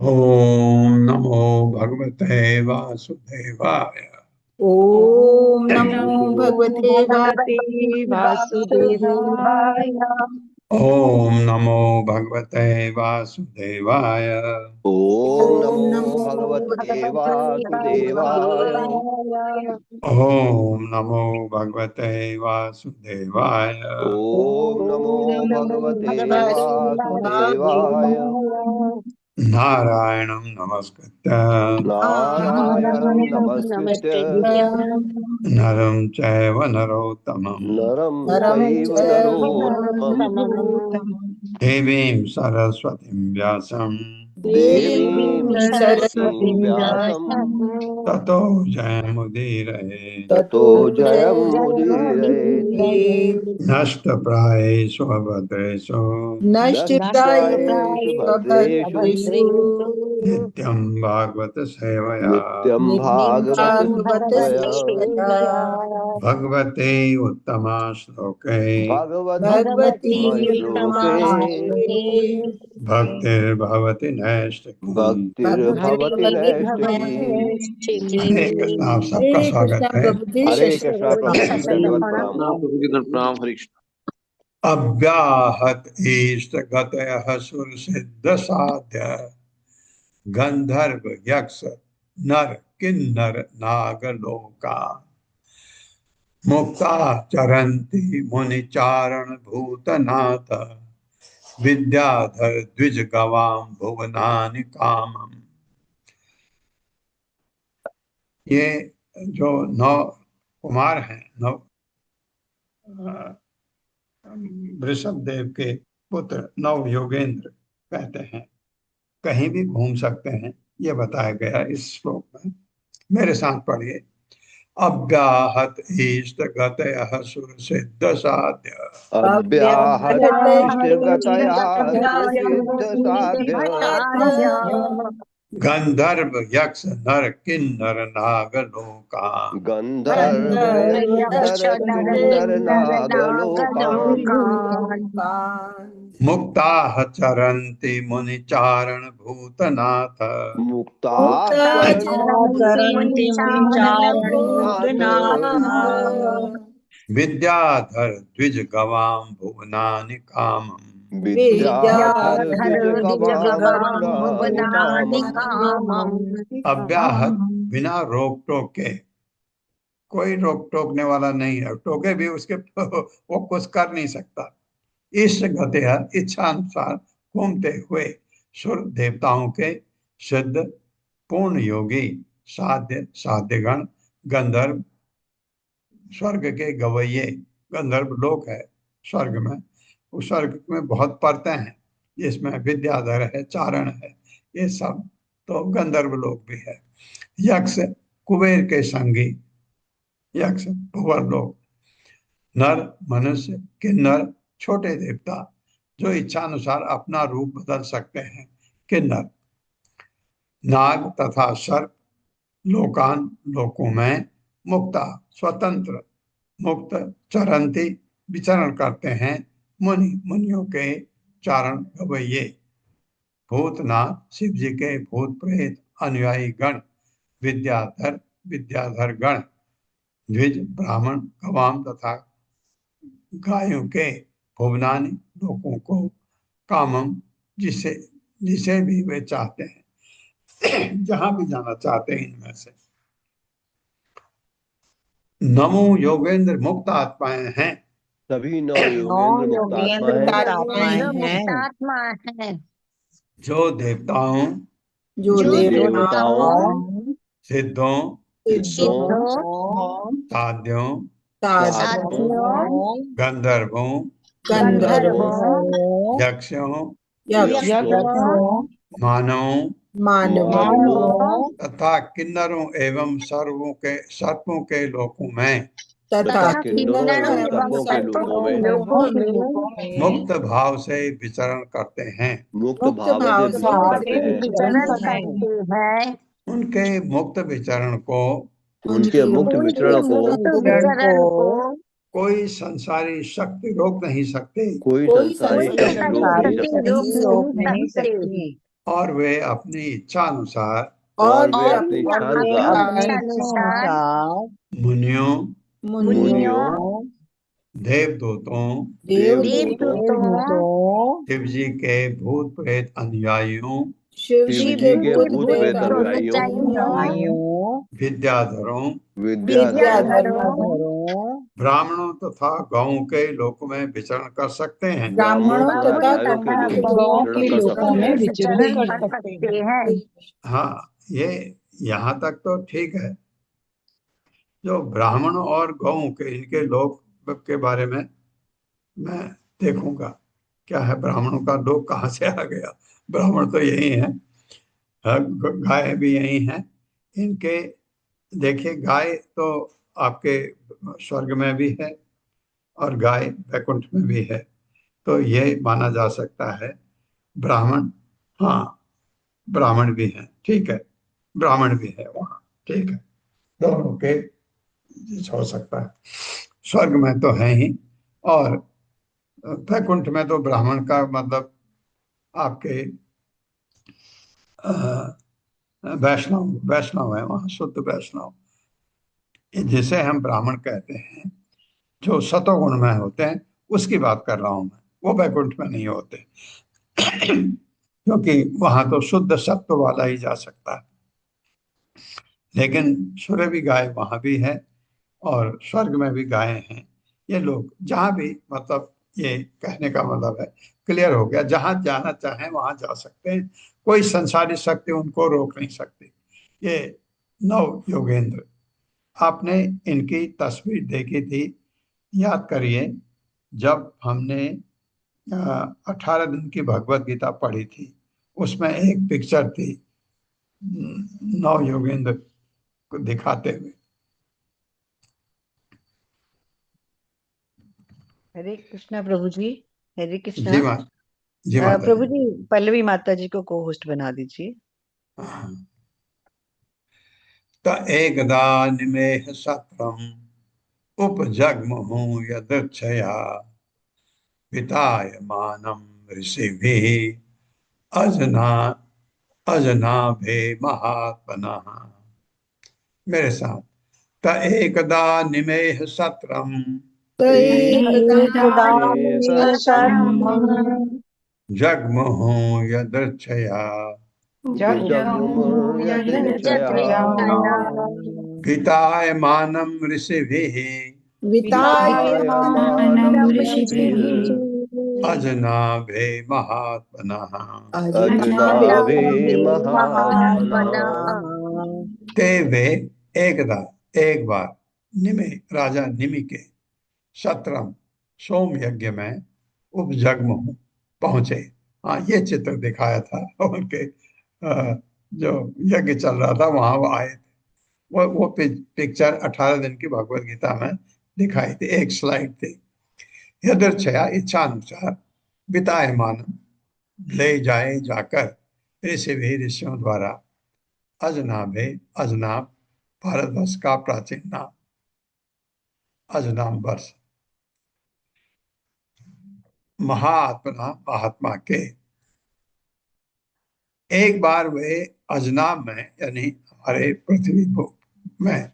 ओम नमो भगवते वासुदेवाय। ओम नमो नमो भगवते भगवते वासुदेवाय। वासुदेवाय। ओम नमो भगवते वासुदेवाय। ओम ओम नमो नमो भगवते भगवते वासुदेवाय। वासुदेवाय। ओम नमो भगवते वासुदेवाय। ओम नमो ओम नमो भगवते भगवते वासुदेवाय। वासुदेवाय। नारायणं नमस्कृत्य नारायणं नमस्कृत्य नरं चैव नरोत्तमं नरं नरं चैव चैव नरोत्तमम् नरोत्तमम्। देवीं सरस्वतीं व्यासं देवीं देवीं सरस्वतीं सरस्वतीं व्यासम् व्यासं ततो जयमुदीरये। ततो ततो जयमुदीरयेत्। जयमुदीरये। नष्टप्रायेषु अभद्रेषु नष्टप्रायेषु नष्टप्रायेषु भद्रेषु भद्रेषु नित्यं भागवत सेवया नित्यं नित्यं भागवत भागवत सेवया। सेवया। भगवते उत्तमा श्लोके भगवती भगवती उत्तम श्लोके उत्तमाश्लोके भक्तिर्भवति नैष्ठिकी। भक्तिर्भवति भक्तिर्भवति नैष्ठिकी। हरे कृष्ण, आप सबका हरे स्वागत कृष्ण है। प्रभु जी, हरे शश कृष्णा प्रभु जी दंडवत प्रणाम। प्रभु की प्रणाम। हरे कृष्ण। अव्याहत ईष्ट गतयः सुर सिद्ध साध्य गंधर्व यक्ष नर किन्नर नागलोका मुक्ता चरन्ति मुनिचारण भूतनाथ विद्याधर द्विज गवाम भुवनानि कामम। ये जो नौ कुमार हैं, नौ वृषभ देव के पुत्र नव योगेंद्र कहते हैं, कहीं भी घूम सकते हैं। ये बताया गया इस श्लोक में। मेरे साथ पढ़िए। अव्याहत इष्ट गतयः सुर सिद्ध साध्य अव्याहत इष्टगतया सुरसिद्ध साध्य अव्याहत गंधर्व यक्ष नर किन्नर नागलोका गंधर्व गंधर्व यक्ष नर यक्ष नर किन्नर किन्नर नागलोकान् नागलोकान् मुक्ता चरन्ति मुनिचारण भूतनाथ मुक्ता मुक्ता चरन्ति चरन्ति मुनिचारण मुनिचारणभूतनाथ भूतनाथ विद्याधर द्विज गवाम भुवनानि कामम। विद्याधर विद्याधर द्विज द्विज गवाम गवां भुवनानि भुवनानि कामम्। कामम्। अव्याहत बिना रोक टोक के, कोई रोक टोकने वाला नहीं है, टोके भी उसके वो कुछ कर नहीं सकता। इष्ट गते इच्छा अनुसार घूमते हुए सुर देवताओं के सिद्ध पूर्ण योगी साध्य साध्यगण गंधर्व स्वर्ग के गवैये। गंधर्व लोक है स्वर्ग में, उस स्वर्ग में बहुत परतें हैं जिसमें विद्याधर है, चारण है, ये सब तो गंधर्व लोक भी है। यक्ष कुबेर के संगी यक्ष भुवर लोक, नर मनुष्य किन्नर छोटे देवता जो इच्छा अनुसार अपना रूप बदल सकते हैं किन्नर, नाग तथा सर्प लोकान लोकों में मुक्ता स्वतंत्र मुक्त चरंती विचरण करते हैं मुनि मुनियों के चारण गवैये भूतनाथ शिव जी के भूत प्रेत अनुयायी गण विद्याधर विद्याधर गण द्विज ब्राह्मण गवाम तथा गायों के भुवनानी लोगों को कामम जिसे जिसे भी वे चाहते हैं, जहां भी जाना चाहते हैं इनमें से। नमो योगेंद्र मुक्त आत्माएं हैं सभी नौ नौ योगेंद्र मुक्त आत्मा योगेंद्र है मुक्त आत्माएं हैं आत्मा है जो देवताओं जो जो देवताओं देवताओं सिद्धों सिद्धों सिद्धों साध्यों साधुओं साथियों गंधर्वों गंधर्वों गंधर्वों यक्षों यक्षों यक्षों मानवों मानवों मानवों तथा किन्नरों एवं सर्पों के लोकों में तथा तथा तथा किन्नरों किन्नरों एवं किन्नरों एवं सर्पों के एवं लोकों सर्पों में लोगों के में लोकों में मुक्त भाव से विचरण करते हैं। मुक्त मुक्त भाव से भाव से विचरण भाव करते से हैं। विचरण विचरण करते हैं। करते हैं। उनके मुक्त विचरण को उनके उनकी मुक्त उनके विचरण को मुक्त विचरण को विचरण को कोई संसारी शक्ति रोक नहीं सकते। कोई कोई संसारी कोई शक्ति रोक संसारी नहीं शक्ति सकती। रोक शक्ति रोक नहीं नहीं सकते। सकती। और वे अपनी इच्छा अनुसार और वे और अपनी वे इच्छा अपनी अनुसार इच्छानुसार मुनियों, मुनियों, देवदूतों, देवदूतों, शिव जी के भूत प्रेत अनुयायियों, शिव शिव जी जी के के भूत भूत प्रेत प्रेत अनुयायियों, अनुयायियों, विद्याधरों, विद्याधरों, विद्याधरों, ब्राह्मणों तथा गौों के लोक में विचरण कर सकते हैं। ब्राह्मणों तथा गायों के लोक में गौओं विचरण के कर लोकों सकते में हैं। विचरण कर सकते हैं। हाँ, ये यहाँ तक तो ठीक है। जो ब्राह्मण और गौ के इनके लोक के बारे में मैं देखूंगा क्या है, ब्राह्मणों का लोक कहाँ से आ गया। ब्राह्मण तो यही है, गाय भी यही है इनके। देखिए, गाय तो आपके स्वर्ग में भी है और गाय वैकुंठ में भी है, तो ये माना जा सकता है। ब्राह्मण, हाँ, ब्राह्मण भी है, ठीक है, ब्राह्मण भी है वहाँ, ठीक है, दोनों के हो सकता है। स्वर्ग में तो है ही, और वैकुंठ में तो ब्राह्मण का मतलब आपके वैष्णव वैष्णव है वहाँ, शुद्ध वैष्णव, जिसे हम ब्राह्मण कहते हैं, जो सतोगुण में होते हैं, उसकी बात कर रहा हूं मैं। वो वैकुंठ में नहीं होते क्योंकि वहां तो शुद्ध सत्व वाला ही जा सकता है। लेकिन सूर्य भी गाय वहां भी है और स्वर्ग में भी गाय हैं। ये लोग जहां भी, मतलब ये कहने का मतलब है, क्लियर हो गया, जहां जाना चाहें वहां जा सकते हैं, कोई संसारी शक्ति उनको रोक नहीं सकती। ये नव योगेंद्र, आपने इनकी तस्वीर देखी थी, याद करिए, जब हमने 18 दिन की भगवत गीता पढ़ी थी, उसमें एक पिक्चर थी नव योगेंद्र को दिखाते हुए। हरे कृष्णा प्रभु जी। हरे कृष्णा। जी माँ, जी माता प्रभु जी। जी, पल्लवी माता जी को को होस्ट बना दीजिए। हाँ। त एकदा निमेह सत्रम उपजग्मुहु यदृच्छया वितायमानं ऋषिभिः अजना अजनाभे महात्मनः। मेरे साथ, त एकदा निमेह सत्रम एकदा एकदानिमेषम् जग्मुहु यदृच्छया जगमुयदृच्छया वितायमानं ऋषिभिः वितायमानं वितायमानं ऋषिभिः ऋषिभिः अजनाभे महात्मनः। अजनाभे अजनाभे महात्मनः। महात्मनः। ते वे एकदा, एक बार, निमि, राजा निमि के, सत्रम, सोम यज्ञ में, उपजग्मुहु, पहुंचे। हाँ, ये चित्र दिखाया था उनके, जो यज्ञ चल रहा था वहां वो आए थे। वो पिक्चर 18 दिन की भगवत गीता में दिखाई थी, एक स्लाइड थी। यदर्च्छया, इच्छा अनुसार, वितायमान, ले जाए जाकर, ऋषि भी, ऋषियों द्वारा, अजनाभे, अजनाब भारतवर्ष का प्राचीन नाम, अजनाम वर्ष, महात्मा, महात्मा के। एक बार वे अजनाब में, यानी हमारे पृथ्वी में,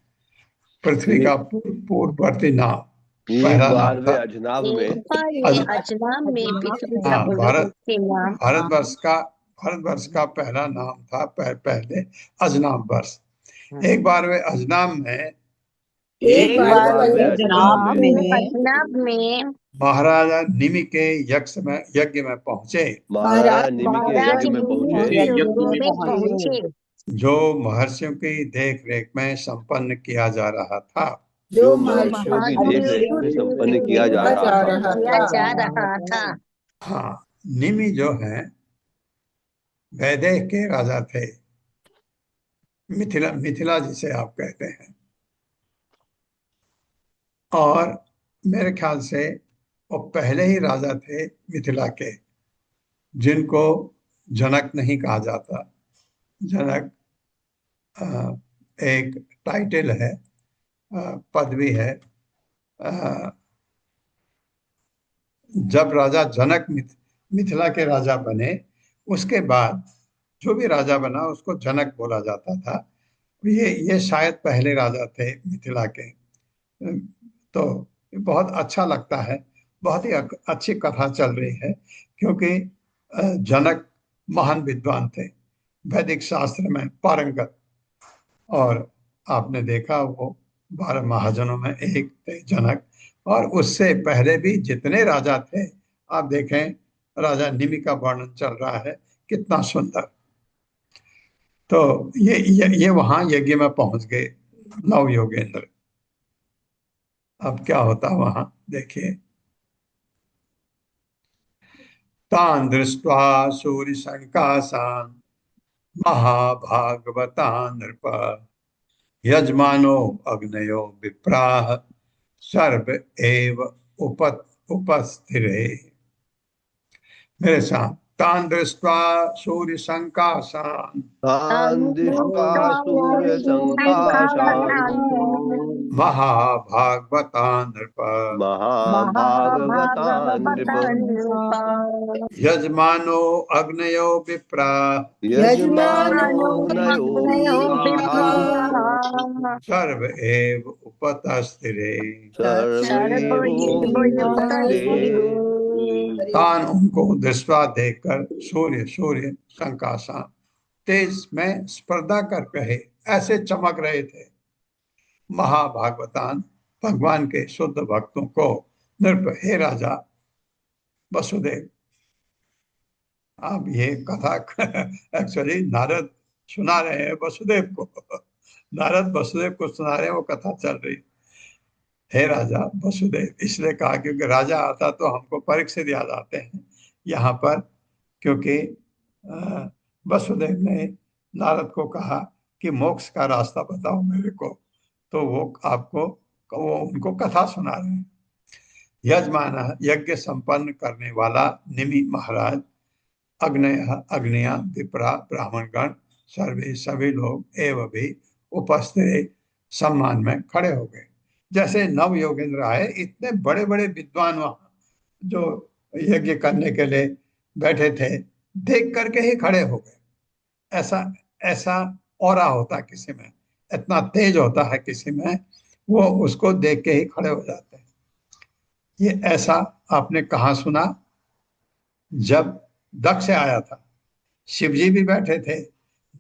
पृथ्वी का पूर्ववर्ती नाम, एक पहला बार नाम वे था। अजनाब में अजनाम में पृथ्वी का हाँ, पूर्ववर्ती नाम भारतवर्ष का पहला नाम था, पहले अजनाम वर्ष। एक बार वे अजनाम में, एक बार बार वे वे अजनाब अजनाब में में अजनाब में महाराजा निमि के यज्ञ में पहुंचे, महाराजा निमि के महाराज यज्ञ में पहुंचे, यज्ञ में पहुंचे, जो महर्षियों की देख रेख में संपन्न किया जा रहा था। जो जो जो महर्षियों की देख रेख महादेव में की संपन्न देख किया रेख जा में रहा था। किया जा रहा था। हाँ, निमि जो है वैदेह के राजा थे, मिथिला, मिथिला जिसे आप कहते हैं। और मेरे ख्याल से वो पहले ही राजा थे मिथिला के, जिनको जनक नहीं कहा जाता। जनक एक टाइटल है, पदवी है। अ, जब राजा जनक मिथिला के राजा बने, उसके बाद जो भी राजा बना उसको जनक बोला जाता था। ये शायद पहले राजा थे मिथिला के। तो बहुत अच्छा लगता है, बहुत ही अच्छी कथा चल रही है, क्योंकि जनक महान विद्वान थे, वैदिक शास्त्र में पारंगत। और आपने देखा वो 12 महाजनों में एक थे जनक। और उससे पहले भी जितने राजा थे, आप देखें, राजा निमि का वर्णन चल रहा है, कितना सुंदर। तो ये वहां यज्ञ में पहुंच गए नव योगेंद्र। अब क्या होता वहां देखिए। तान् दृष्ट्वा सूर्यसंकाशान् महाभागवतान् नृप यजमानो अग्नयो विप्राः सर्व एव उपस्थिरे। मेरे साथ, तान् दृष्ट्वा सूर्यसंकाशान् तान् दृष्ट्वा सूर्यसङ्काशान् महाभागवतान् नृप महाभागवतान् नृप यजमानो अग्नयो विप्राः यजमानो नयो सर्व एव उपतस्थिरे। तान उनको दृष्टवा देखकर सूर्य सूर्य संकाशा तेज में स्पर्धा कर रहे, ऐसे चमक रहे थे। महाभागवतान भगवान के शुद्ध भक्तों को नृप, हे राजा वसुदेव। अब ये कथा एक्चुअली नारद सुना रहे हैं वसुदेव को। नारद वसुदेव को सुना रहे हैं, वो कथा चल रही। हे राजा वसुदेव, इसलिए कहा क्योंकि राजा आता तो हमको परीक्षित याद आते हैं यहाँ पर, क्योंकि वसुदेव ने नारद को कहा कि मोक्ष का रास्ता बताओ मेरे को, तो वो उनको कथा सुना रहे हैं। यजमान, यज्ञ संपन्न करने वाला निमि महाराज, अग्नय अग्निया विप्रा ब्राह्मणगण सर्वे सभी लोग एवं भी उपस्थित सम्मान में खड़े हो गए। जैसे नव योगेंद्र आए, इतने बड़े बड़े विद्वान वहां जो यज्ञ करने के लिए बैठे थे, देख करके ही खड़े हो गए। ऐसा ऐसा ऑरा होता किसी में, इतना तेज होता है किसी में, वो उसको देख के ही खड़े हो जाते हैं। ये ऐसा आपने कहाँ सुना? जब दक्ष आया था, शिवजी भी बैठे थे,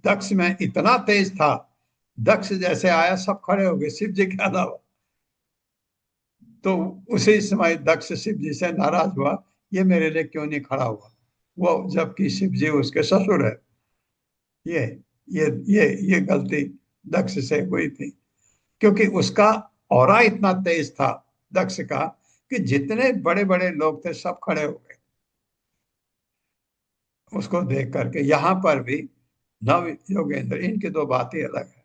दक्ष में इतना तेज था, दक्ष जैसे आया सब खड़े हो गए शिव जी के अलावा। तो उसी समय दक्ष शिव जी से नाराज हुआ, ये मेरे लिए क्यों नहीं खड़ा हुआ, वो जबकि शिव जी उसके ससुर है। ये गलती दक्ष से हुई थी, क्योंकि उसका ऑरा इतना तेज था दक्ष का कि जितने बड़े बड़े लोग थे सब खड़े हो गए उसको देख करके। यहाँ पर भी नव योगेंद्र, इनकी दो बातें अलग है।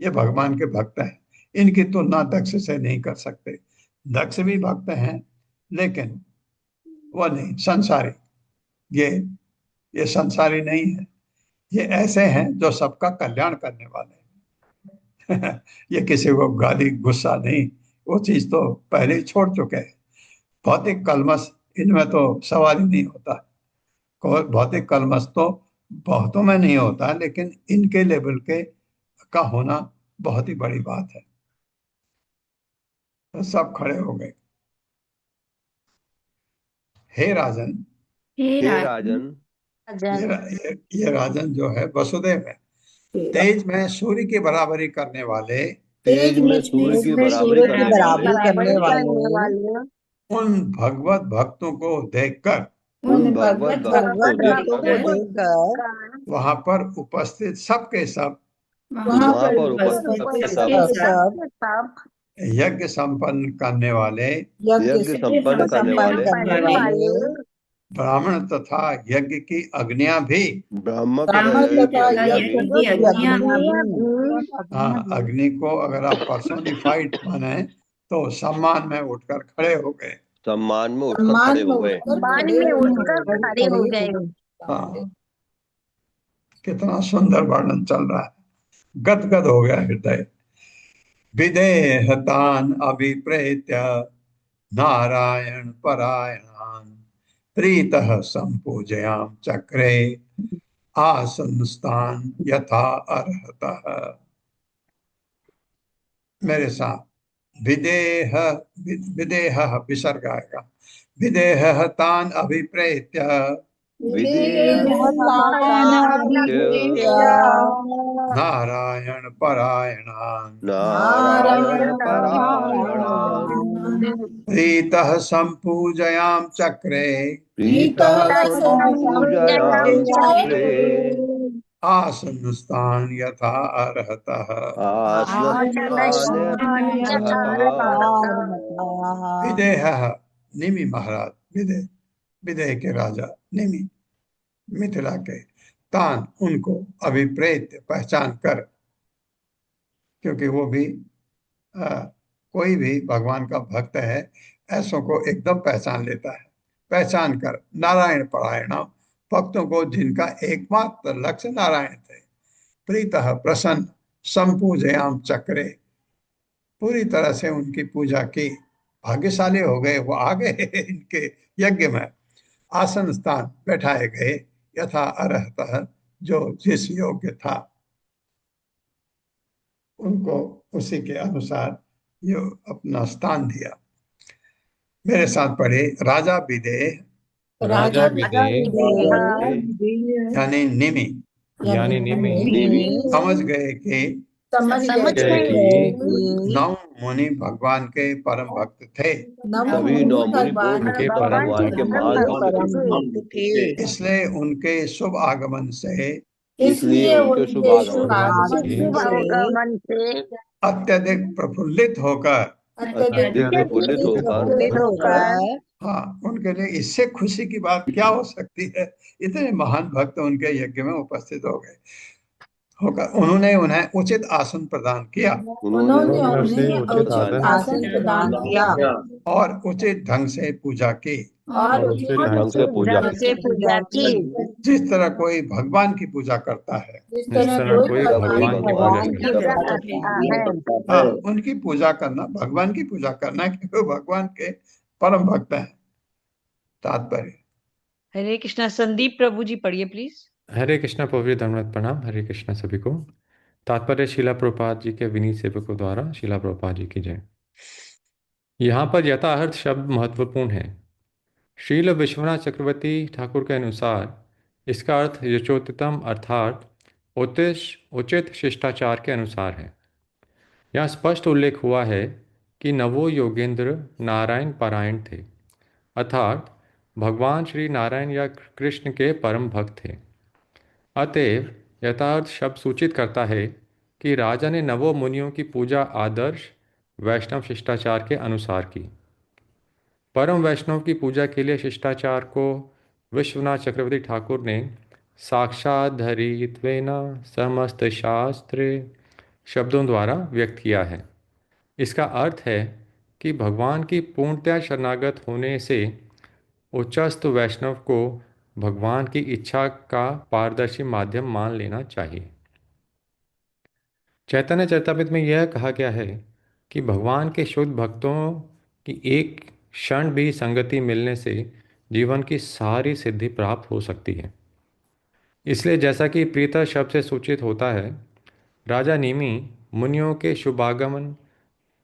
ये भगवान के भक्त हैं, इनकी तुलना दक्ष से नहीं कर सकते। दक्ष भी भक्त हैं, लेकिन वो नहीं संसारी। ये संसारी नहीं है, ये ऐसे हैं जो सबका कल्याण करने वाले हैं। ये किसी को गाली गुस्सा नहीं, वो चीज तो पहले ही छोड़ चुके हैं। भौतिक कलमश इनमें तो सवाल ही नहीं होता। भौतिक कलमश तो बहुतों में नहीं होता, लेकिन इनके लेवल के का होना बहुत ही बड़ी बात है। तो सब खड़े हो गए। हे राजन, हे राजन, ये राजन जो है वसुदेव है, तेज में सूर्य की बराबरी करने वाले, तेज में सूर्य की बराबरी करने वाले उन भगवत भक्तों को देखकर, उन भगवत भक्तों को देखकर वहां पर उपस्थित सबके सब वहां पर उपस्थित सब यज्ञ संपन्न करने वाले, यज्ञ संपन्न करने वाले ब्राह्मण तथा यज्ञ की अग्नियां भी, ब्राह्मण तथा यज्ञ की अग्नियां हाँ, अग्नि को अगर आप पर्सोनिफाइड माने तो सम्मान में उठकर खड़े हो गए। सम्मान में उठकर खड़े हो गए। खड़े हो गए। हाँ, कितना सुंदर वर्णन चल रहा है, गदगद हो गया हृदय। विदेहतान अभिप्रेत्य नारायण परायणान प्रीतः संपूजयाम चक्रे आसनस्तान यथा अर्हतः। मेरे साथ विदेह विदेह विसर्ग आएगा। विदेह तान अभिप्रेत्य विधेय नारायण परायणान् नारायण परायणान् प्रीतः संपूजयाम चक्रे प्रीतः संपूजयां चक्रे आसनस्तान यथा अर्हतः। आसनस्थान विदेह निमि महाराज, विदेह विदेह के राजा निमि, मिथिला के, तान उनको, अभिप्रेत पहचान कर, क्योंकि वो भी कोई भी भगवान का भक्त है ऐसों को एकदम पहचान लेता है। पहचान कर नारायण परायण, भक्तों को जिनका एकमात्र लक्ष्य नारायण थे, प्रीतः प्रसन्न, संपूजयाम चक्रे, पूरी तरह से उनकी पूजा की, भाग्यशाली हो गए, वो आ गए इनके यज्ञ में, आसन स्थान बैठाए गए, यथा अर्हतः, जो जिस योग्य था उनको उसी के अनुसार ये अपना स्थान दिया। मेरे साथ पढ़े, राजा विदेह राजा विदेह यानी निमि यानी निमि समझ गए कि समझ गए कि नौ मुनि भगवान के परम भक्त थे, सभी नौ मुनि के परम भगवान के महान भक्त थे। इसलिए उनके शुभ आगमन से इसलिए उनके शुभ आगमन से अत्यधिक प्रफुल्लित होकर, अत्यधिक प्रफुल्लित होकर हाँ, उनके लिए इससे खुशी की बात क्या हो सकती है, इतने महान भक्त उनके यज्ञ में उपस्थित हो गए होकर उन्होंने उन्हें उचित आसन प्रदान किया उन्होंने उचित आसन प्रदान किया और उचित ढंग से पूजा की, और उचित ढंग से पूजा की। जिस तरह कोई भगवान की पूजा करता है। जिस तरह कोई भगवान की पूजा पूजा करता है। हाँ, उनकी पूजा करना भगवान की पूजा करना, क्योंकि वो भगवान के परम भक्त हैं। तात्पर्य, हरे कृष्णा। संदीप प्रभु जी पढ़िए प्लीज। हरे कृष्णा प्रभु जी, धन्यवाद, प्रणाम। हरे कृष्णा सभी को। तात्पर्य शिला प्रभुपाद जी के विनीत सेवकों द्वारा शिला प्रभुपाद जी की जय। यहाँ पर यथार्थ शब्द महत्वपूर्ण है। श्रील विश्वनाथ चक्रवर्ती ठाकुर के अनुसार इसका अर्थ यथोचितम अर्थात उचित शिष्टाचार के अनुसार है। यहाँ स्पष्ट उल्लेख हुआ है कि नवो योगेंद्र नारायण पारायण थे, अर्थात भगवान श्री नारायण या कृष्ण के परम भक्त थे। अतएव यथार्थ शब्द सूचित करता है कि राजा ने नवो मुनियों की पूजा आदर्श वैष्णव शिष्टाचार के अनुसार की। परम वैष्णव की पूजा के लिए शिष्टाचार को विश्वनाथ चक्रवर्ती ठाकुर ने साक्षात धरित्वेन समस्त शास्त्रे शब्दों द्वारा व्यक्त किया है। इसका अर्थ है कि भगवान की पूर्णतया शरणागत होने से उच्चस्थ वैष्णव को भगवान की इच्छा का पारदर्शी माध्यम मान लेना चाहिए। चैतन्य चरितामृत में यह कहा गया है कि भगवान के शुद्ध भक्तों की एक क्षण भी संगति मिलने से जीवन की सारी सिद्धि प्राप्त हो सकती है। इसलिए जैसा कि प्रीता शब्द से सूचित होता है, राजा निमि मुनियों के शुभागमन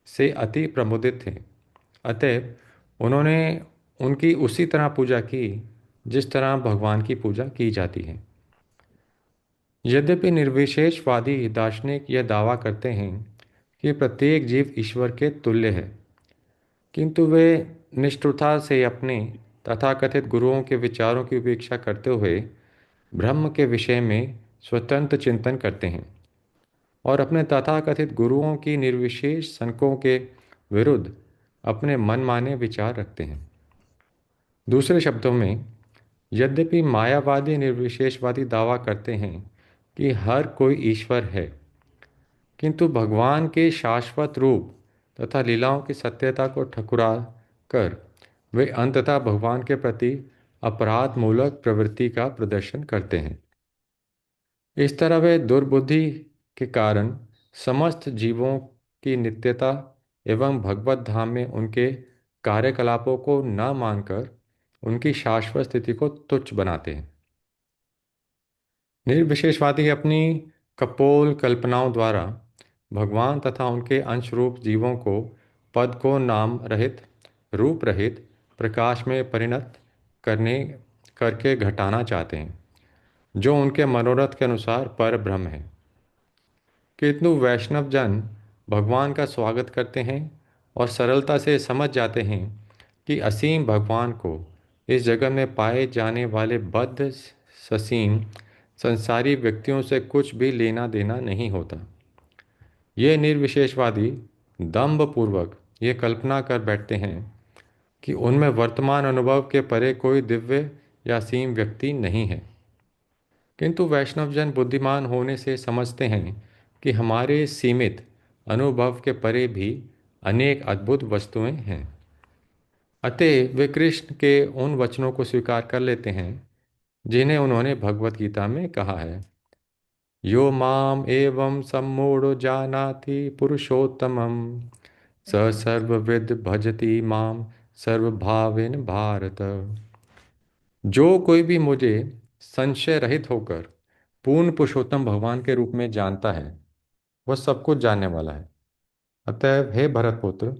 से अति प्रमुदित थे। अतएव उन्होंने उनकी उसी तरह पूजा की जिस तरह भगवान की पूजा की जाती है। यद्यपि निर्विशेषवादी दार्शनिक यह दावा करते हैं कि प्रत्येक जीव ईश्वर के तुल्य है, किंतु वे निष्ठुरता से अपने तथाकथित गुरुओं के विचारों की उपेक्षा करते हुए ब्रह्म के विषय में स्वतंत्र चिंतन करते हैं और अपने तथाकथित गुरुओं की निर्विशेष सनकों के विरुद्ध अपने मनमाने विचार रखते हैं। दूसरे शब्दों में, यद्यपि मायावादी निर्विशेषवादी दावा करते हैं कि हर कोई ईश्वर है, किंतु भगवान के शाश्वत रूप तथा लीलाओं की सत्यता को ठुकरा कर वे अंततः भगवान के प्रति अपराध मूलक प्रवृत्ति का प्रदर्शन करते हैं। इस तरह वे दुर्बुद्धि के कारण समस्त जीवों की नित्यता एवं भगवत धाम में उनके कार्यकलापों को न मानकर उनकी शाश्वत स्थिति को तुच्छ बनाते हैं। निर्विशेषवादी अपनी कपोल कल्पनाओं द्वारा भगवान तथा उनके अंश रूप जीवों को पद को नाम रहित, रूप रहित, प्रकाश में परिणत करने करके घटाना चाहते हैं, जो उनके मनोरथ के अनुसार पर ब्रह्म है। किंतु वैष्णव जन भगवान का स्वागत करते हैं और सरलता से समझ जाते हैं कि असीम भगवान को इस जगत में पाए जाने वाले बद्ध ससीम संसारी व्यक्तियों से कुछ भी लेना देना नहीं होता। ये निर्विशेषवादी दंभपूर्वक ये कल्पना कर बैठते हैं कि उनमें वर्तमान अनुभव के परे कोई दिव्य या असीम व्यक्ति नहीं है। किंतु वैष्णवजन बुद्धिमान होने से समझते हैं कि हमारे सीमित अनुभव के परे भी अनेक अद्भुत वस्तुएं हैं। अतः वे कृष्ण के उन वचनों को स्वीकार कर लेते हैं जिन्हें उन्होंने भगवत गीता में कहा है, यो माम एवं सम्मूढ़ो जानाति पुरुषोत्तमं स सर्वविद भजति माम सर्वभावेन भारत। जो कोई भी मुझे संशय रहित होकर पूर्ण पुरुषोत्तम भगवान के रूप में जानता है, वह सब कुछ जानने वाला है। अतएव हे भरतपुत्र,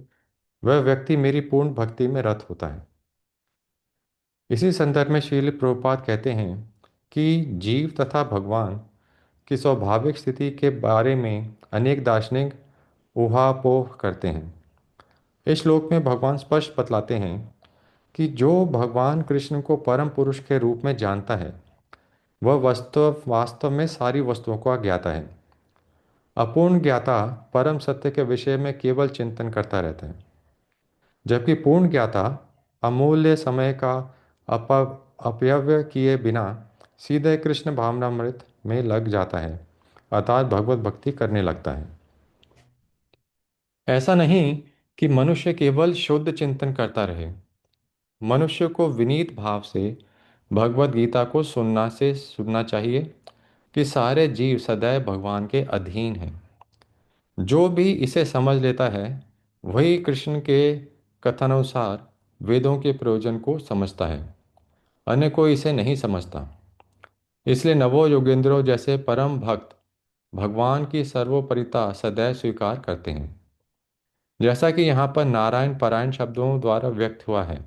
वह व्यक्ति मेरी पूर्ण भक्ति में रत होता है। इसी संदर्भ में श्रील प्रभुपाद कहते हैं कि जीव तथा भगवान की स्वाभाविक स्थिति के बारे में अनेक दार्शनिक ऊहापोह करते हैं। इस श्लोक में भगवान स्पष्ट बतलाते हैं कि जो भगवान कृष्ण को परम पुरुष के रूप में जानता है, वह वास्तव में सारी वस्तुओं का ज्ञाता है। अपूर्ण ज्ञाता परम सत्य के विषय में केवल चिंतन करता रहता है, जबकि पूर्ण ज्ञाता अमूल्य समय का अपव्यय किए बिना सीधे कृष्ण भावनामृत में लग जाता है, अर्थात भगवत भक्ति करने लगता है। ऐसा नहीं कि मनुष्य केवल शुद्ध चिंतन करता रहे। मनुष्य को विनीत भाव से भगवत गीता को सुनना चाहिए कि सारे जीव सदैव भगवान के अधीन हैं। जो भी इसे समझ लेता है, वही कृष्ण के कथनानुसार वेदों के प्रयोजन को समझता है, अन्य कोई इसे नहीं समझता। इसलिए नवो योगेंद्रों जैसे परम भक्त भगवान की सर्वोपरिता सदैव स्वीकार करते हैं, जैसा कि यहाँ पर नारायण पारायण शब्दों द्वारा व्यक्त हुआ है।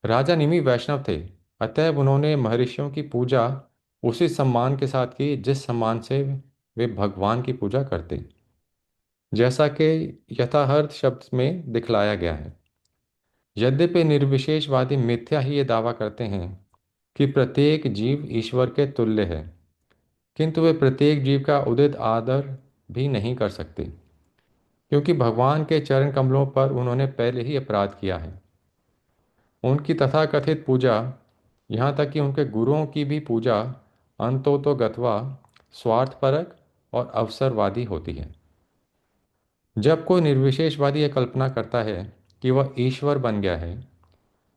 राजा निमि वैष्णव थे, अतएव उन्होंने महर्षियों की पूजा उसी सम्मान के साथ की जिस सम्मान से वे भगवान की पूजा करते, जैसा कि यथार्थ शब्द में दिखलाया गया है। यद्यपि निर्विशेषवादी मिथ्या ही ये दावा करते हैं कि प्रत्येक जीव ईश्वर के तुल्य है, किंतु वे प्रत्येक जीव का उदित आदर भी नहीं कर सकते, क्योंकि भगवान के चरण कमलों पर उन्होंने पहले ही अपराध किया है। उनकी तथाकथित पूजा, यहाँ तक कि उनके गुरुओं की भी पूजा अंतोतोगत्वा स्वार्थपरक और अवसरवादी होती है। जब कोई निर्विशेषवादी यह कल्पना करता है कि वह ईश्वर बन गया है,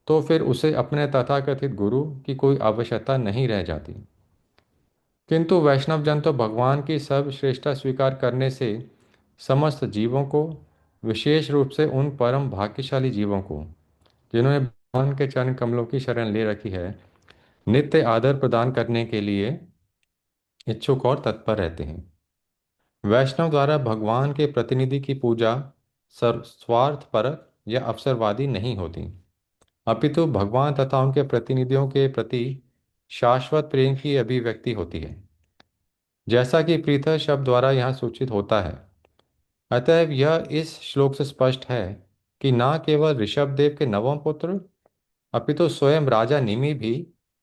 तो फिर उसे अपने तथाकथित गुरु की कोई आवश्यकता नहीं रह जाती। किंतु वैष्णव जन तो भगवान की सर्वश्रेष्ठता स्वीकार करने से समस्त जीवों को, विशेष रूप से उन परम भाग्यशाली जीवों को जिन्होंने भगवान के चरण कमलों की शरण ले रखी है, नित्य आदर प्रदान करने के लिए इच्छुक और तत्पर रहते हैं। वैष्णव द्वारा भगवान के प्रतिनिधि की पूजा स्वार्थपरक या अवसरवादी नहीं होती, अपितु भगवान तथा उनके प्रतिनिधियों के प्रति शाश्वत प्रेम की अभिव्यक्ति होती है, जैसा कि प्रीतः शब्द द्वारा यहाँ सूचित होता है। अतएव यह इस श्लोक से स्पष्ट है कि न केवल ऋषभदेव के नवम पुत्र, अपितु स्वयं राजा निमि भी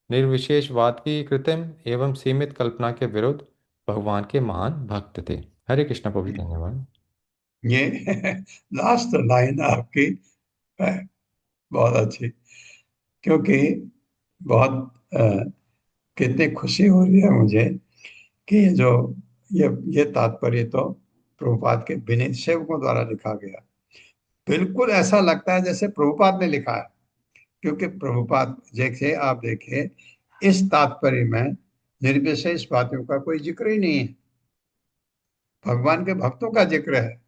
निर्विशेषवाद की कृत्रिम एवं सीमित कल्पना के विरुद्ध भगवान के महान भक्त थे। हरे कृष्ण प्रभु, धन्यवाद। ये लास्ट लाइन आपकी है बहुत अच्छी, क्योंकि बहुत कितनी खुशी हो रही है मुझे कि ये तात्पर्य तो प्रभुपाद के विनीत सेवकों द्वारा लिखा गया। बिल्कुल ऐसा लगता है जैसे प्रभुपाद ने लिखा है, क्योंकि प्रभुपाद जैसे आप देखिए इस तात्पर्य में निर्विशेष बातों का कोई जिक्र ही नहीं है, भगवान के भक्तों का जिक्र है,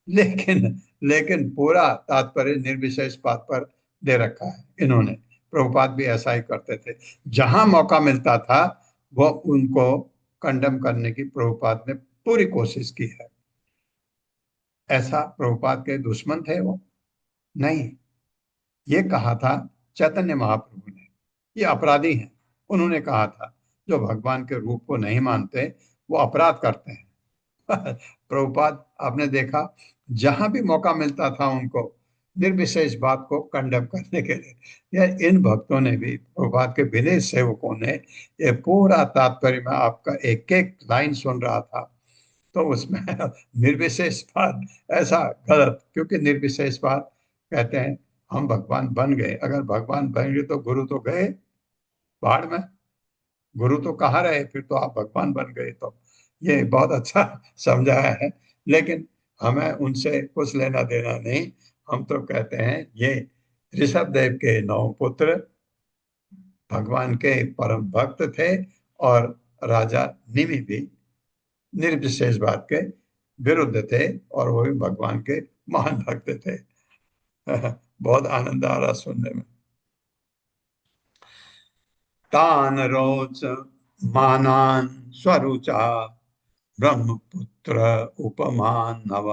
लेकिन लेकिन पूरा तात्पर्य निर्विशेष बात पर दे रखा है इन्होंने। प्रभुपाद भी ऐसा ही करते थे, जहां मौका मिलता था वो उनको कंडेम करने की प्रभुपाद ने पूरी कोशिश की है। ऐसा प्रभुपाद के दुश्मन थे वो? नहीं। ये कहा था चैतन्य महाप्रभु ने, ये अपराधी हैं। उन्होंने कहा था जो भगवान के रूप को नहीं मानते वो अपराध करते हैं। प्रभुपाद आपने देखा जहां भी मौका मिलता था उनको निर्विशेष बात को कंडेम करने के लिए। यह इन भक्तों ने भी, प्रभुपाद के विनय सेवकों ने, ये पूरा तात्पर्य में आपका एक एक लाइन सुन रहा था तो उसमें निर्विशेष बात ऐसा गलत, क्योंकि निर्विशेष बात कहते हैं हम भगवान बन गए। अगर भगवान बन गए तो गुरु तो गए बाढ़ में, गुरु तो कहाँ रहे, फिर तो आप भगवान बन गए। तो ये बहुत अच्छा समझाया है, लेकिन हमें उनसे कुछ लेना देना नहीं। हम तो कहते हैं ये ऋषभ देव के 9 पुत्र भगवान के परम भक्त थे, और राजा निमि भी निर्विशेष बात के विरुद्ध थे, और वो भी भगवान के महान भक्त थे। बहुत आनंद आ रहा सुनने में। तान रोच मानान स्वरुचा ब्रह्मपुत्र उपमान नव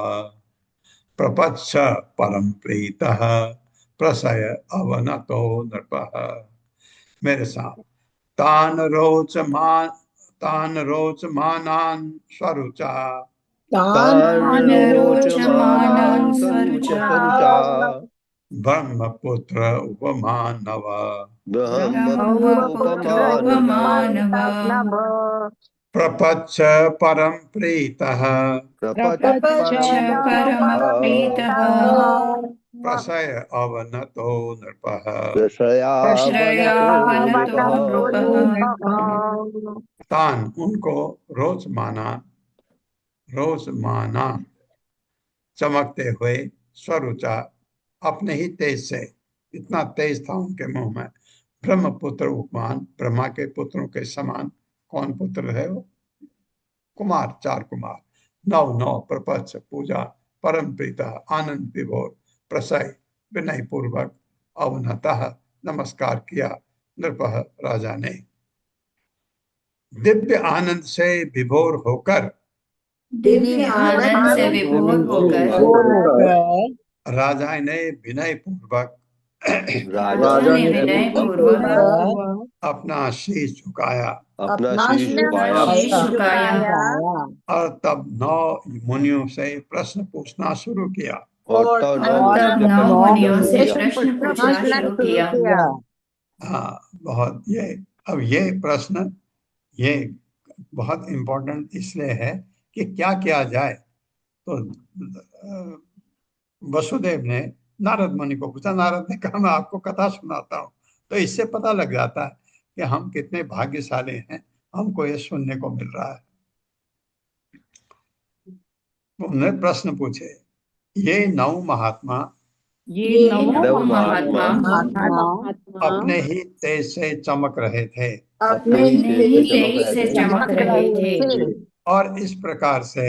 प्रपच्छ परम प्रीतः प्रसय अवनतो नृपः। मेरे साथ तान रोच मानान स्वरुचा तान रोचमानान् स्वरुचा ब्रह्मपुत्र उपमानव ब्रह्मपुत्रोपमानव प्रपच्छ परम प्रीतः प्रपच्छ परमप्रीतः प्रसय अवनतो नृपः। प्रश्रयावनतो नृपः। तान उनको रोज माना चमकते हुए स्वरुचा अपने ही तेज से, इतना तेज था उनके मुंह में, ब्रह्मपुत्र उपमान ब्रह्मा के पुत्रों के समान। कौन पुत्र है वो? कुमार, 4 कुमार। 9 प्रपच्छ पूजा परम प्रीता आनंद विभोर प्रसय विनय पूर्वक अवनतः नमस्कार किया नृपः राजा ने। दिव्य आनंद से विभोर होकर दिव्य आनंद से विभोर होकर राजा ने विनय पूर्वक राजा ने विनय पूर्वक अपना शीश झुकाया शीश झुकाया और तब 9 मुनियों से प्रश्न पूछना शुरू किया। और तब 9 मुनियों से प्रश्न पूछना शुरू किया। हाँ, बहुत ये प्रश्न ये बहुत इम्पोर्टेंट इसलिए है कि क्या किया जाए। तो वसुदेव ने नारद मुनि को पूछा, नारद ने कहा मैं आपको कथा सुनाता हूँ। तो इससे पता लग जाता है कि हम कितने भाग्यशाली हैं, हमको ये सुनने को मिल रहा है। उन्होंने प्रश्न पूछे, ये 9 महात्मा अपने ही तेज से चमक रहे थे और इस प्रकार से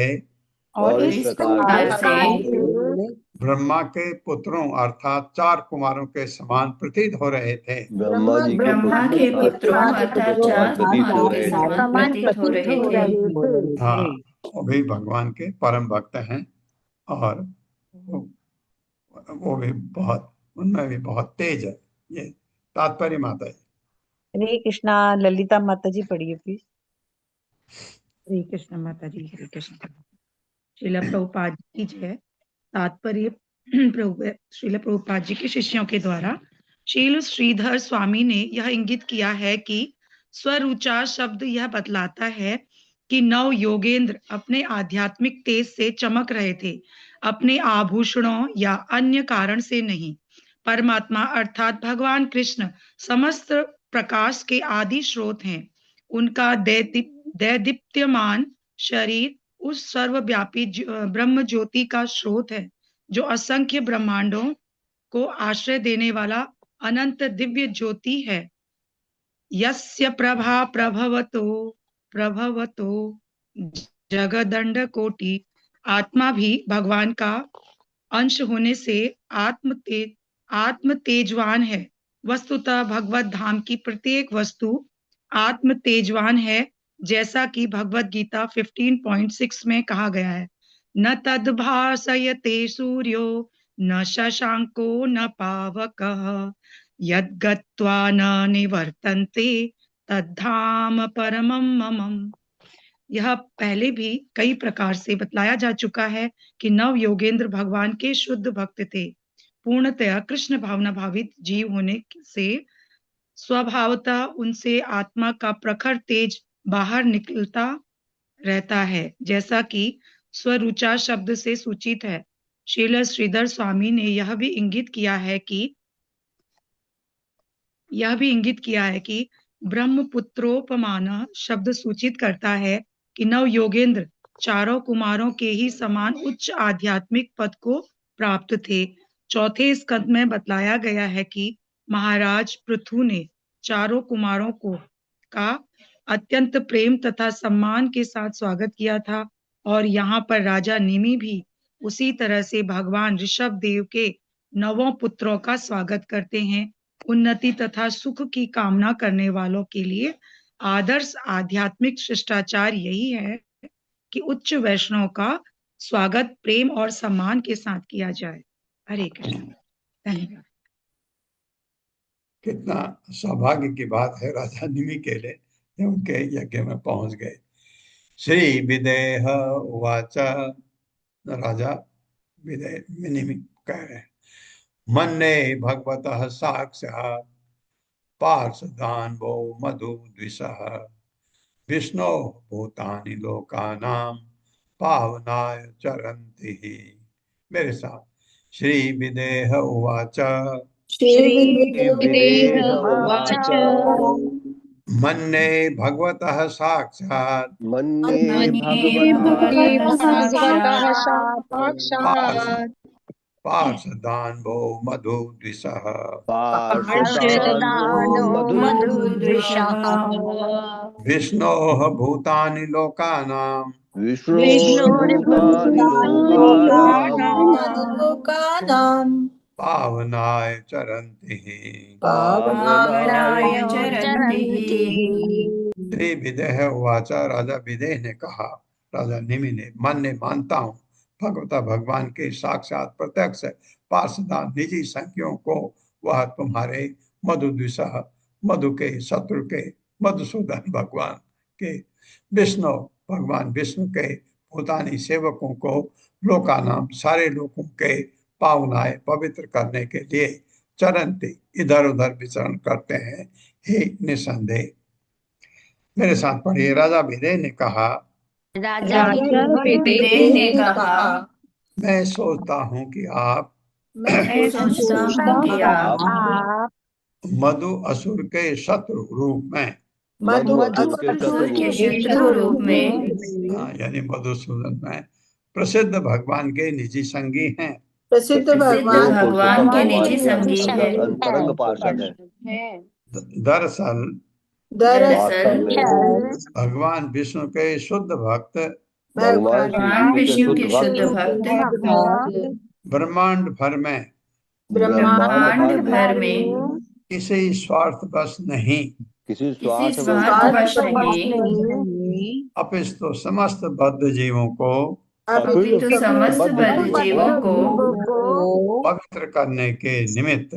ब्रह्मा के पुत्रों अर्थात 4 कुमारों के समान प्रतीत हो रहे थे। ब्रह्मा के पुत्रों अर्थात 4 कुमारों के समान प्रतीत हो रहे थे। हाँ, वो भी भगवान के परम भक्त हैं, और वो भी बहुत, उनमें भी बहुत तेज है। ये तात्पर्य माता जी। हरे कृष्णा। ललिता माता जी पढ़िए प्लीज। हरे कृष्ण माता जी, हरे कृष्ण। श्रील प्रभुपाद जी की जय। तात्पर्य श्रील प्रभुपाद जी के शिष्यों के द्वारा श्रील श्रीधर स्वामी ने यह इंगित किया है कि स्वरुचा शब्द यह बतलाता है कि 9 योगेंद्र अपने आध्यात्मिक तेज से चमक रहे थे, अपने आभूषणों या अन्य कारण से नहीं। परमात्मा अर्थात भगवान कृष्ण समस्त प्रकाश के आदि स्रोत हैं। उनका दैदीप्यमान शरीर उस सर्वव्यापी ब्रह्म ज्योति का स्रोत है, जो असंख्य ब्रह्मांडों को आश्रय देने वाला अनंत दिव्य ज्योति है। यस्य प्रभा प्रभवतो जगदंड कोटि। आत्मा भी भगवान का अंश होने से आत्म तेजवान है। वस्तुतः भगवत धाम की प्रत्येक वस्तु आत्म तेजवान है, जैसा कि भगवत गीता 15.6 में कहा गया है। न तद्भासयते सूर्यो न शशांको न पावकः यद्गत्वा न निवर्तन्ते तद्धाम परमं मम। यह पहले भी कई प्रकार से बतलाया जा चुका है कि नव योगेंद्र भगवान के शुद्ध भक्त थे। पूर्णतया कृष्ण भावना भावित जीव होने से स्वभावतः उनसे आत्मा का प्रखर तेज बाहर निकलता रहता है, जैसा कि स्वरुचा शब्द से सूचित है। श्रील श्रीधर स्वामी ने यह भी इंगित किया है कि ब्रह्मपुत्रोपमान शब्द सूचित करता है कि नव योगेंद्र चारों कुमारों के ही समान उच्च आध्यात्मिक पद को प्राप्त थे। चौथे स्कंद में बतलाया गया है कि महाराज पृथु ने चारों कुमारों का अत्यंत प्रेम तथा सम्मान के साथ स्वागत किया था, और यहाँ पर राजा निमि भी उसी तरह से भगवान ऋषभ देव के नवों पुत्रों का स्वागत करते हैं। उन्नति तथा सुख की कामना करने वालों के लिए आदर्श आध्यात्मिक शिष्टाचार यही है कि उच्च वैष्णव का स्वागत प्रेम और सम्मान के साथ किया जाए। हरे कृष्ण। धन्यवाद। कितना सौभाग्य की बात है राजा निमि के लिए, उनके यज्ञ में पहुंच गए। श्री विदेह उवाच, राजा विदेह निमि कह रहे हैं, मन्ने भगवतः साक्षात् पार्षदान्वो मधु द्विषः विष्णो भूतानि लोकानां पावनाय चरन्ति ही। मेरे साथ, श्री विदेह उवाच विदेह उवाच मन्ये भगवतः साक्षात् मन्ये भगवतः भगवतः साक्षात् पार्षदान्वो मधु द्विषः पार्षदानो मधुद्विषः विष्णोः भूतानि लोकानां विष्णुर्भूतानि लोकानां पावनाय चरन्ति ही। पावनाय चरन्ति। श्री विदेह उवाच, राजा विदेह ने कहा, राजा निमि ने, मन ने मानता हूँ भगवता भगवान के साक्षात प्रत्यक्ष पार्षदान निजी संज्ञों को वह तुम्हारे मधु द्विषः मधु के शत्रु के मधुसूदन भगवान के विष्णु भगवान विष्णु के भूतानी सेवकों को लोकानाम सारे लोगों के पावनाए पवित्र करने के लिए चरंती इधर उधर विचरण करते हैं। हे निसंदेह। मेरे साथ पढ़िए। राजा विदेह ने कहा, राजा विदेह ने कहा, मैं सोचता हूँ कि आप मैं सोचता हूँ कि आप मधु असुर के शत्रु रूप में, असुर के शत्रु रूप में, यानी मधुसूदन में प्रसिद्ध भगवान के निजी संगी हैं। प्रसिद्ध भगवान के निजी संगी हैं। अंतरंग पार्षद है। दरअसल दरअसल भगवान विष्णु के शुद्ध भक्त, भगवान विष्णु के शुद्ध भक्त ब्रह्मांड भर में किसी स्वार्थवश नहीं, किसी स्वार्थवश नहीं, अपिस्तु समस्त बद्ध जीवों को अपितु समस्त बद्ध जीवों को पवित्र करने के निमित्त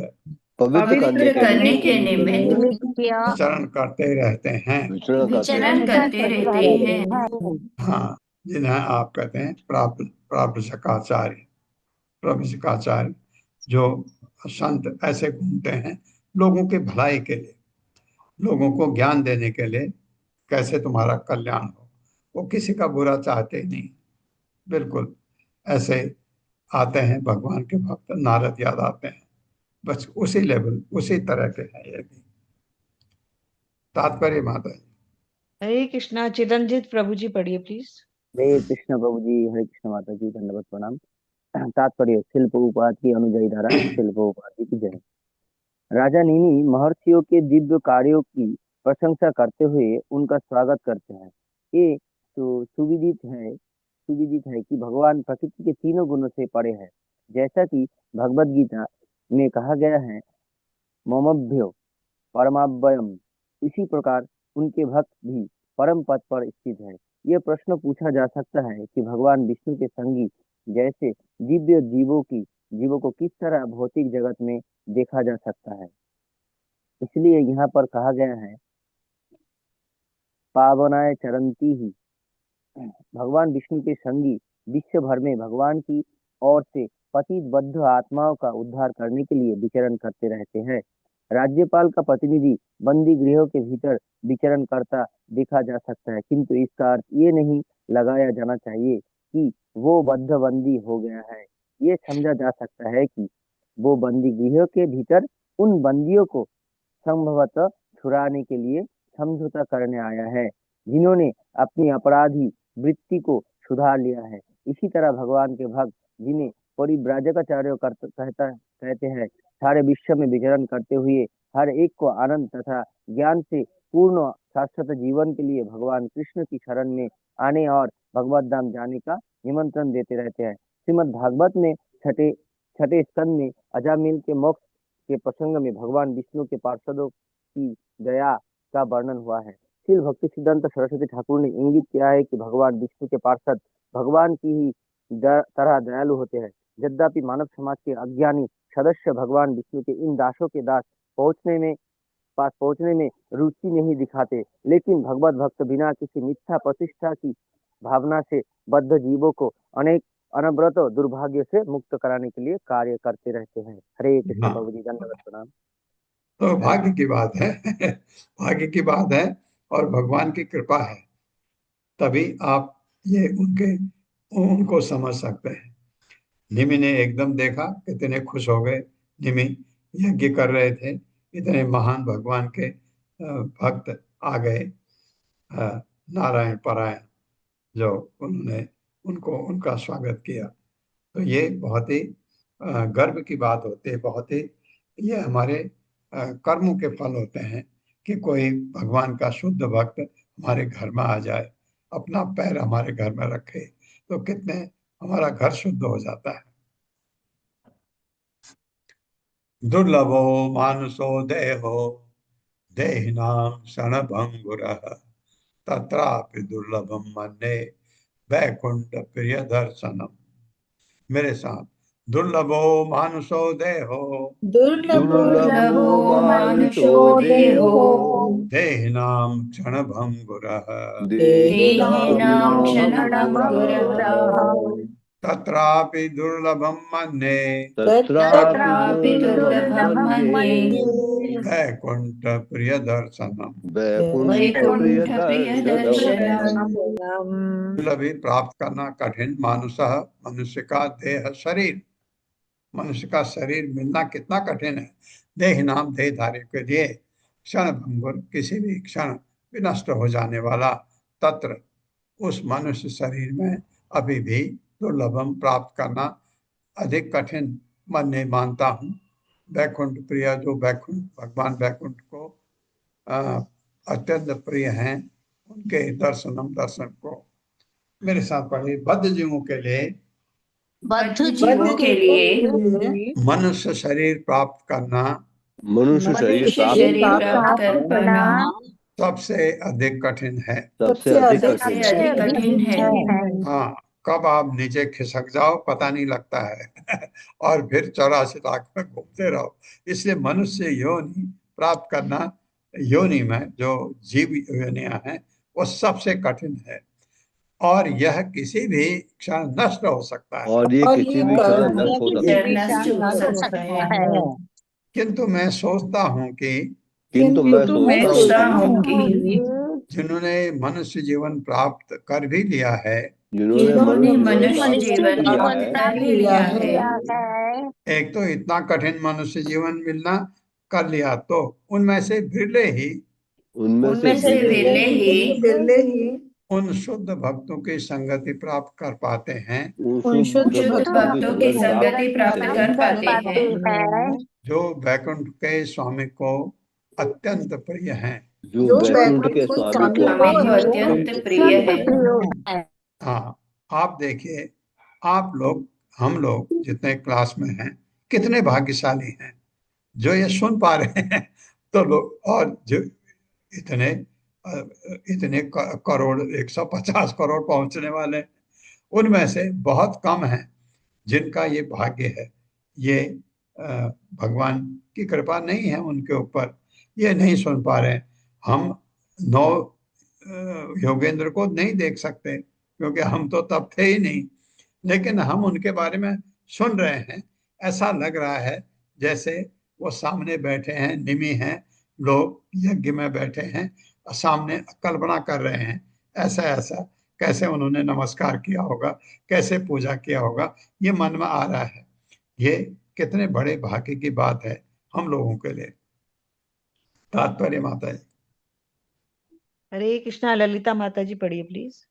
पवित्र करने के निमित्त विचरण करते रहते हैं। विचरण करते रहते हैं। हाँ, जिन्हें आप कहते हैं प्रापशकाचार्य, प्रवशकाचार्य, जो संत ऐसे घूमते हैं लोगों के भलाई के लिए, लोगों को ज्ञान देने के लिए, कैसे तुम्हारा कल्याण हो। वो किसी का बुरा चाहते ही नहीं। बिल्कुल ऐसे आते हैं भगवान के भक्त, नारद याद आते हैं, बस उसी लेवल उसी तरह के हैं ये भी। तात्पर्य माता जी। हरे कृष्णा। चिरंजीत प्रभु जी पढ़िए प्लीज। हरे कृष्ण प्रभु जी, हरे कृष्ण माता जी, धन्यवाद प्रणाम। तात्पर्य, शिल्प उपाध की अनुजाई धारा, शिल्प उपाधि की जय। राजा निमि महर्षियों के दिव्य कार्यों की प्रशंसा करते हुए उनका स्वागत करते हैं। ये तो सुविदित है कि भगवान प्रकृति के तीनों गुणों से परे है, जैसा कि भगवद गीता में कहा गया है, ममभ्यो परमाभ्यम। इसी प्रकार उनके भक्त भी परम पद पर स्थित है। यह प्रश्न पूछा जा सकता है कि भगवान विष्णु के संगी जैसे दिव्य जीवों को किस तरह भौतिक जगत में देखा जा सकता है। इसलिए यहाँ पर कहा गया है, पावनाय चरंती ही, भगवान विष्णु के संगी विश्व भर में भगवान की ओर से पतित बद्ध आत्माओं का उद्धार करने के लिए विचरण करते रहते हैं। राज्यपाल का प्रतिनिधि बंदी गृहों के भीतर विचरण करता देखा जा सकता है, किंतु इसका अर्थ ये नहीं लगाया जाना चाहिए कि वो बद्ध बंदी हो गया है। ये समझा जा सकता है कि वो बंदी गृहों के भीतर उन बंदियों को संभवतः छुड़ाने के लिए समझौता करने आया है, जिन्होंने अपनी अपराधी वृत्ति को सुधार लिया है। इसी तरह भगवान के भक्त, जिन्हें परिव्राजकाचार्य कहते हैं, सारे विश्व में विचरण करते हुए हर एक को आनंद तथा ज्ञान से पूर्ण शाश्वत जीवन के लिए भगवान कृष्ण की शरण में आने और भगवत धाम जाने का निमंत्रण देते रहते हैं। श्रीमद् भागवत में छठे स्कंद में अजामिल के मोक्ष के प्रसंग में भगवान विष्णु के पार्षदों की दया का वर्णन हुआ है। श्रील भक्ति सिद्धांत सरस्वती ठाकुर ने इंगित किया है कि भगवान विष्णु के पार्षद भगवान की ही तरह दयालु होते हैं। यद्यपि मानव समाज के अज्ञानी सदस्य भगवान विष्णु के इन दासों के पास पहुंचने में रुचि नहीं दिखाते, लेकिन भगवत भक्त बिना किसी मिथ्या प्रतिष्ठा की भावना से बद्ध जीवों को अनेक अनवरत दुर्भाग्य से मुक्त कराने के लिए कार्य करते रहते हैं। हरे कृष्ण। हाँ। प्रभु जी धन्यवाद प्रणाम। तो भाग्य की बात है भाग्य की बात है और भगवान की कृपा है, तभी आप ये उनको समझ सकते हैं। निमि ने एकदम देखा, कितने खुश हो गए। निमि यज्ञ कर रहे थे, इतने महान भगवान के भक्त आ गए, नारायण परायण, जो उन्होंने उनका स्वागत किया। तो ये बहुत ही गर्व की बात होती है, बहुत ही ये हमारे कर्मों के फल होते हैं कि कोई भगवान का शुद्ध भक्त हमारे घर में आ जाए, अपना पैर हमारे घर में रखे, तो कितने हमारा घर शुद्ध हो जाता है। दुर्लभो मानुषो देहो देहिनां क्षणभंगुरः तत्रापि दुर्लभम मन्ये वैकुंठ प्रिय दर्शनम। मेरे साथ, दुर्लभो मानुषो देहो दुर्लभो मानुषो देहो देहिनां क्षणभंगुरः देहिनां क्षणभंगुरः तत्रापि दुर्लभम मन्ये तत्रापि दुर्लभं मन्ये वैकुंठ प्रिय दर्शनम। वैकुंठ प्रिय दर्शनम्। दुर्लभी प्राप्त करना कठिन, मनुष्य का देह शरीर, मनुष्य का शरीर मिलना कितना कठिन है। देह नाम देहधारी के लिए क्षण भंगुर, किसी भी क्षण विनष्ट हो जाने वाला, तत्र उस मनुष्य शरीर में अभी भी दुर्लभम प्राप्त करना अधिक कठिन मैं मानता हूँ। वैकुंठ प्रिय, जो वैकुंठ भगवान वैकुंठ को अत्यंत प्रिय हैं, उनके दर्शन को मेरे साथ पढ़िए। बद्ध जीवों के लिए मनुष्य शरीर प्राप्त करना सबसे अधिक कठिन है। हाँ, कब आप नीचे खिसक जाओ पता नहीं लगता है और फिर 84 लाख में घूमते रहो। इसलिए मनुष्य योनि प्राप्त करना, योनि में जो जीव योनियां हैं वो सबसे कठिन है, और यह किसी भी क्षण नष्ट हो सकता है। और ये किसी भी क्षण नष्ट हो सकता है। किंतु मैं सोचता हूँ कि जिन्होंने मनुष्य जीवन प्राप्त कर भी लिया है, जिन्होंने मनुष्य जीवन प्राप्त कर लिया है, एक तो इतना कठिन मनुष्य जीवन मिलना कर लिया, तो उनमें से बिरले ही उन शुद्ध भक्तों की संगति प्राप्त कर पाते हैं, जो वैकुंठ के स्वामी को अत्यंत प्रिय हैं। हाँ, आप देखिए, आप लोग, हम लोग जितने क्लास में हैं, कितने भाग्यशाली हैं जो ये सुन पा रहे हैं। तो लोग, और जो इतने इतने करोड़ 150 करोड़ पहुंचने वाले, उनमें से बहुत कम हैं जिनका ये भाग्य है। ये भगवान की कृपा नहीं है उनके ऊपर, ये नहीं सुन पा रहे। हम नौ योगेंद्र को नहीं देख सकते क्योंकि हम तो तब थे ही नहीं, लेकिन हम उनके बारे में सुन रहे हैं। ऐसा लग रहा है जैसे वो सामने बैठे हैं, निमि हैं, लोग यज्ञ में बैठे हैं और सामने कल्पना कर रहे हैं। ऐसा ऐसा कैसे उन्होंने नमस्कार किया होगा, कैसे पूजा किया होगा, ये मन में आ रहा है। ये कितने बड़े भाग्य की बात है हम लोगों के लिए। तात्पर्य माता जी। हरे कृष्णा। ललिता माता जी पढ़िए प्लीज।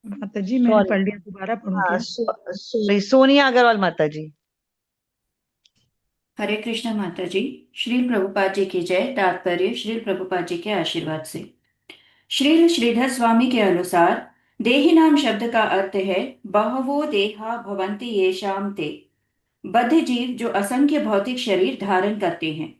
माता जी मैंने सॉरी, पढ़ लिया, दोबारा पढ़ूं हाँ क्या? सॉरी, सोनिया अग्रवाल माता जी। हरे कृष्ण माता जी। श्रील प्रभुपाद जी की जय। तात्पर्य श्रील प्रभुपाद जी के आशीर्वाद से। श्रील श्रीधर स्वामी के अनुसार देही नाम शब्द का अर्थ है बहवो देहा भवन्ति येषाम ते, बद्ध जीव जो असंख्य भौतिक शरीर धारण करते हैं।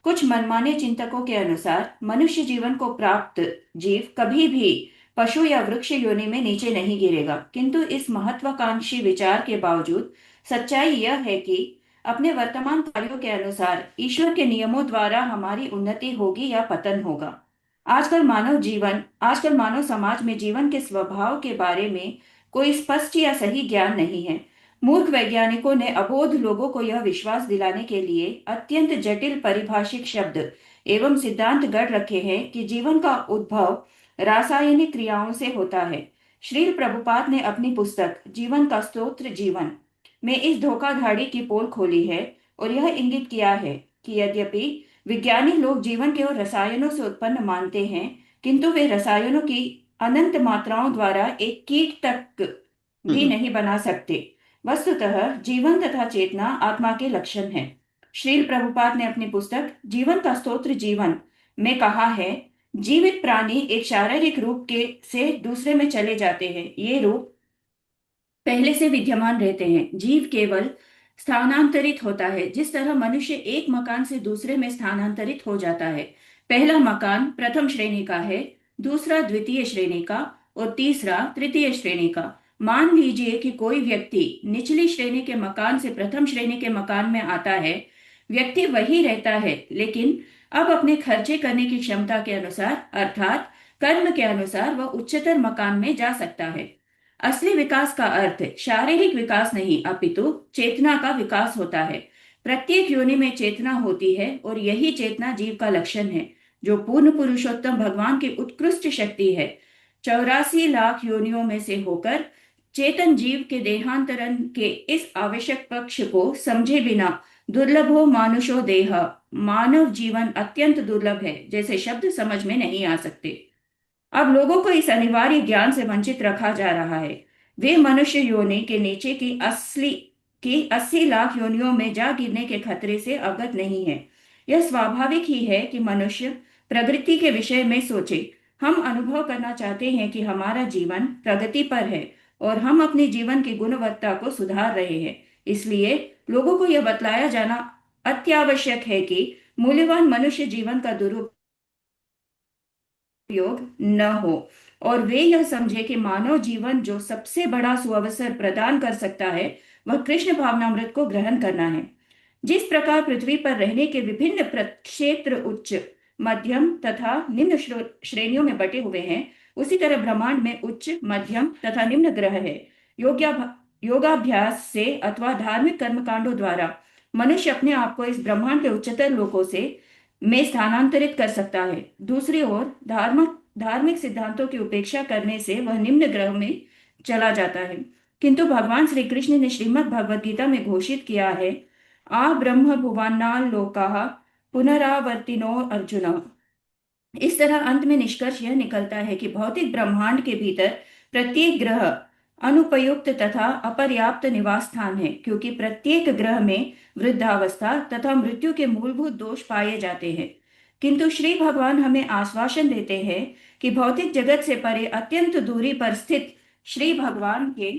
कुछ मनमाने चिंतकों के अनुसार मनुष्य जीवन को प्राप्त जीव कभी भी पशु या वृक्ष योनि में नीचे नहीं गिरेगा, किंतु इस महत्वाकांक्षी विचार के बावजूद सच्चाई यह है कि अपने वर्तमान कार्यों के अनुसार ईश्वर के नियमों द्वारा हमारी उन्नति होगी या पतन होगा। आजकल मानव समाज में जीवन के स्वभाव के बारे में कोई स्पष्ट या सही ज्ञान नहीं है। मूर्ख वैज्ञानिकों ने अबोध लोगों को यह विश्वास दिलाने के लिए अत्यंत जटिल पारिभाषिक शब्द एवं सिद्धांत गढ़ रखे हैं कि जीवन का उद्भव रासायनिक क्रियाओं से होता है। श्रील प्रभुपाद ने अपनी पुस्तक जीवन का स्तोत्र जीवन में इस धोखाधड़ी की पोल खोली है और यह इंगित किया है कि यद्यपि विज्ञानी लोग जीवन को रसायनों से उत्पन्न मानते हैं, किंतु वे रसायनों की अनंत मात्राओं द्वारा एक कीट तक भी नहीं बना सकते। वस्तुतः जीवन तथा चेतना आत्मा के लक्षण है। श्रील प्रभुपाद ने अपनी पुस्तक जीवन का स्तोत्र जीवन में कहा है, जीवित प्राणी एक शारीरिक रूप के से दूसरे में चले जाते हैं। ये रूप पहले से विद्यमान रहते हैं। जीव केवल स्थानांतरित होता है, जिस तरह मनुष्य एक मकान से दूसरे में स्थानांतरित हो जाता है। पहला मकान प्रथम श्रेणी का है, दूसरा द्वितीय श्रेणी का और तीसरा तृतीय श्रेणी का। मान लीजिए कि कोई व्यक्ति निचली श्रेणी के मकान से प्रथम श्रेणी के मकान में आता है। व्यक्ति वही रहता है, लेकिन अब अपने खर्चे करने की क्षमता के अनुसार अर्थात कर्म के अनुसार वह उच्चतर मकान में जा सकता है। असली विकास का अर्थ शारीरिक विकास नहीं, अपितु चेतना का विकास होता है। प्रत्येक योनि में चेतना होती है और यही चेतना जीव का लक्षण है, जो पूर्ण पुरुषोत्तम भगवान की उत्कृष्ट शक्ति है। 84 लाख योनियों में से होकर चेतन जीव के देहांतरण के इस आवश्यक पक्ष को समझे बिना दुर्लभो मानुषो देह, मानव जीवन अत्यंत दुर्लभ है जैसे शब्द समझ में नहीं आ सकते। अब लोगों को इस अनिवार्य ज्ञान से वंचित रखा जा रहा है। वे मनुष्य योनि के नीचे की 80 लाख योनियों में जा गिरने के खतरे से अवगत नहीं है। यह स्वाभाविक ही है कि मनुष्य प्रगति के विषय में सोचे। हम अनुभव करना चाहते हैं कि हमारा जीवन प्रगति पर है और हम अपने जीवन की गुणवत्ता को सुधार रहे हैं। इसलिए लोगों को यह बतलाया जाना अत्यावश्यक है कि मूल्यवान मनुष्य जीवन का दुरुपयोग न हो और वे यह समझे कि मानव जीवन जो सबसे बड़ा सुअवसर प्रदान कर सकता है वह कृष्ण भावनामृत को ग्रहण करना है। जिस प्रकार पृथ्वी पर रहने के विभिन्न क्षेत्र उच्च, मध्यम तथा निम्न श्रेणियों में बटे हुए हैं, उसी तरह ब्रह्मांड में उच्च, मध्यम तथा निम्न ग्रह है। योगाभ्यास से अथवा धार्मिक कर्मकांडों द्वारा मनुष्य अपने आप को इस ब्रह्मांड के उच्चतर लोकों में स्थानांतरित कर सकता है। दूसरी ओर धार्मिक सिद्धांतों की उपेक्षा करने से वह निम्न ग्रह में चला जाता है। किंतु भगवान श्री कृष्ण ने श्रीमद् भगवद गीता में घोषित किया है, आ ब्रह्म भुवनाल लोकाः पुनरावर्तिनो अर्जुन। इस तरह अंत में निष्कर्ष यह निकलता है कि भौतिक ब्रह्मांड के भीतर प्रत्येक ग्रह अनुपयुक्त तथा अपर्याप्त निवास स्थान है, क्योंकि प्रत्येक ग्रह में वृद्धावस्था तथा मृत्यु के मूलभूत दोष पाए जाते हैं। किंतु श्री भगवान हमें आश्वासन देते हैं कि भौतिक जगत से परे अत्यंत दूरी पर स्थित श्री भगवान के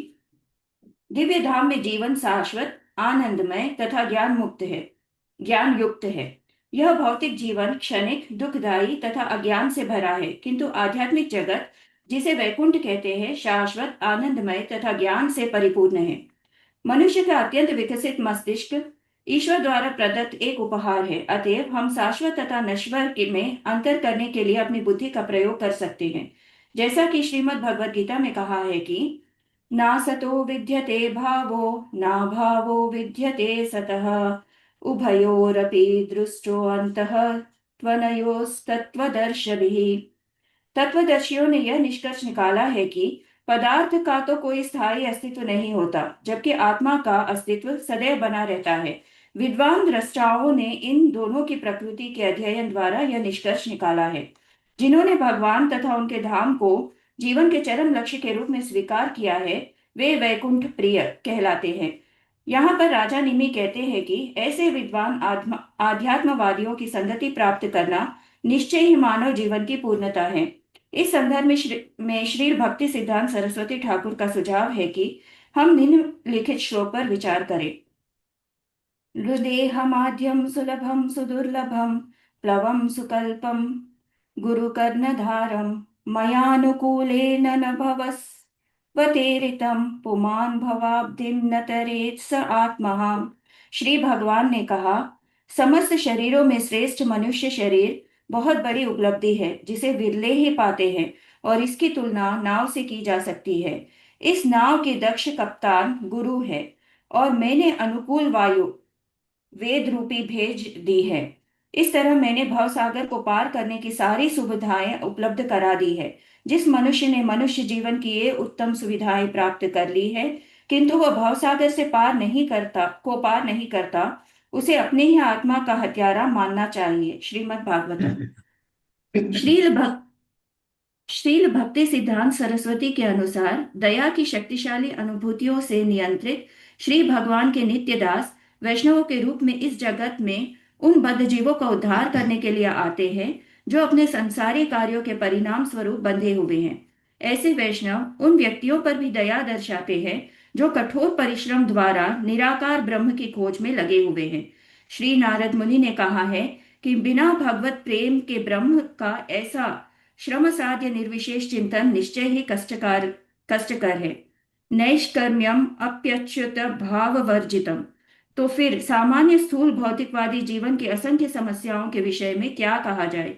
दिव्य धाम में जीवन शाश्वत, आनंदमय तथा ज्ञान युक्त है। यह भौतिक जीवन क्षणिक, दुखदायी तथा अज्ञान से भरा है, किंतु आध्यात्मिक जगत, जिसे वैकुंठ कहते हैं, शाश्वत, आनंदमय तथा ज्ञान से परिपूर्ण है। मनुष्य का अत्यंत विकसित मस्तिष्क ईश्वर द्वारा प्रदत्त एक उपहार है। अतएव हम शाश्वत तथा नश्वर में अंतर करने के लिए अपनी बुद्धि का प्रयोग कर सकते हैं। जैसा कि श्रीमद् भगवद गीता में कहा है कि ना सतो विद्यते भावो ना भावो विद्यते सतः उभयोरपि दृष्टोऽन्तः त्वनयोस्तत्त्वदर्शिभिः। तत्वदर्शियों ने यह निष्कर्ष निकाला है कि पदार्थ का तो कोई स्थायी अस्तित्व नहीं होता, जबकि आत्मा का अस्तित्व सदैव बना रहता है। विद्वान दृष्टाओं ने इन दोनों की प्रकृति के अध्ययन द्वारा यह निष्कर्ष निकाला है। जिन्होंने भगवान तथा उनके धाम को जीवन के चरम लक्ष्य के रूप में स्वीकार किया है, वे वैकुंठ प्रिय कहलाते हैं। यहाँ पर राजा निमि कहते हैं कि ऐसे विद्वान आध्यात्मवादियों की संगति प्राप्त करना निश्चय ही मानव जीवन की पूर्णता है। इस संदर्भ में श्री भक्ति सिद्धांत सरस्वती ठाकुर का सुझाव है कि हम निम्नलिखित श्लोक पर विचार करें। हृदेहमाद्यं सुलभं सुदुर्लभं प्लवं सुकल्पं गुरुकर्णधारं मयानुकूलेन न भवस्वतेरितं पुमान् भवाब्धिं न तरेत् स आत्महा। श्री भगवान ने कहा, समस्त शरीरों में श्रेष्ठ मनुष्य शरीर बहुत बड़ी उपलब्धि है, जिसे विरले ही पाते हैं, और इसकी तुलना नाव से की जा सकती है। इस नाव के दक्ष कप्तान गुरु है, और मैंने अनुकूल वायु वेद रूपी भेज दी है। इस तरह मैंने भवसागर को पार करने की सारी सुविधाएं उपलब्ध करा दी है। जिस मनुष्य ने मनुष्य जीवन की ये उत्तम सुविधाएं प्राप्त कर ली है, किंतु वह भवसागर से पार नहीं करता, उसे अपने ही आत्मा का हत्यारा मानना चाहिए। श्रीमद् भागवतम। श्रील भक्ति सिद्धांत सरस्वती के अनुसार दया की शक्तिशाली अनुभूतियों से नियंत्रित श्री भगवान के नित्य दास वैष्णवों के रूप में इस जगत में उन बद्ध जीवों का उद्धार करने के लिए आते हैं, जो अपने संसारी कार्यों के परिणाम स्वरूप बंधे हुए हैं। ऐसे वैष्णव उन व्यक्तियों पर भी दया दर्शाते हैं जो कठोर परिश्रम द्वारा निराकार ब्रह्म की खोज में लगे हुए हैं। श्री नारद मुनि ने कहा है कि बिना भगवत प्रेम के ब्रह्म का ऐसा श्रम साध्य निर्विशेष चिंतन निश्चय ही कष्टकर है। नैष्कर्म्यम अप्यच्युत भाव वर्जितम। तो फिर सामान्य स्थूल भौतिकवादी जीवन की असंख्य समस्याओं के विषय में क्या कहा जाए।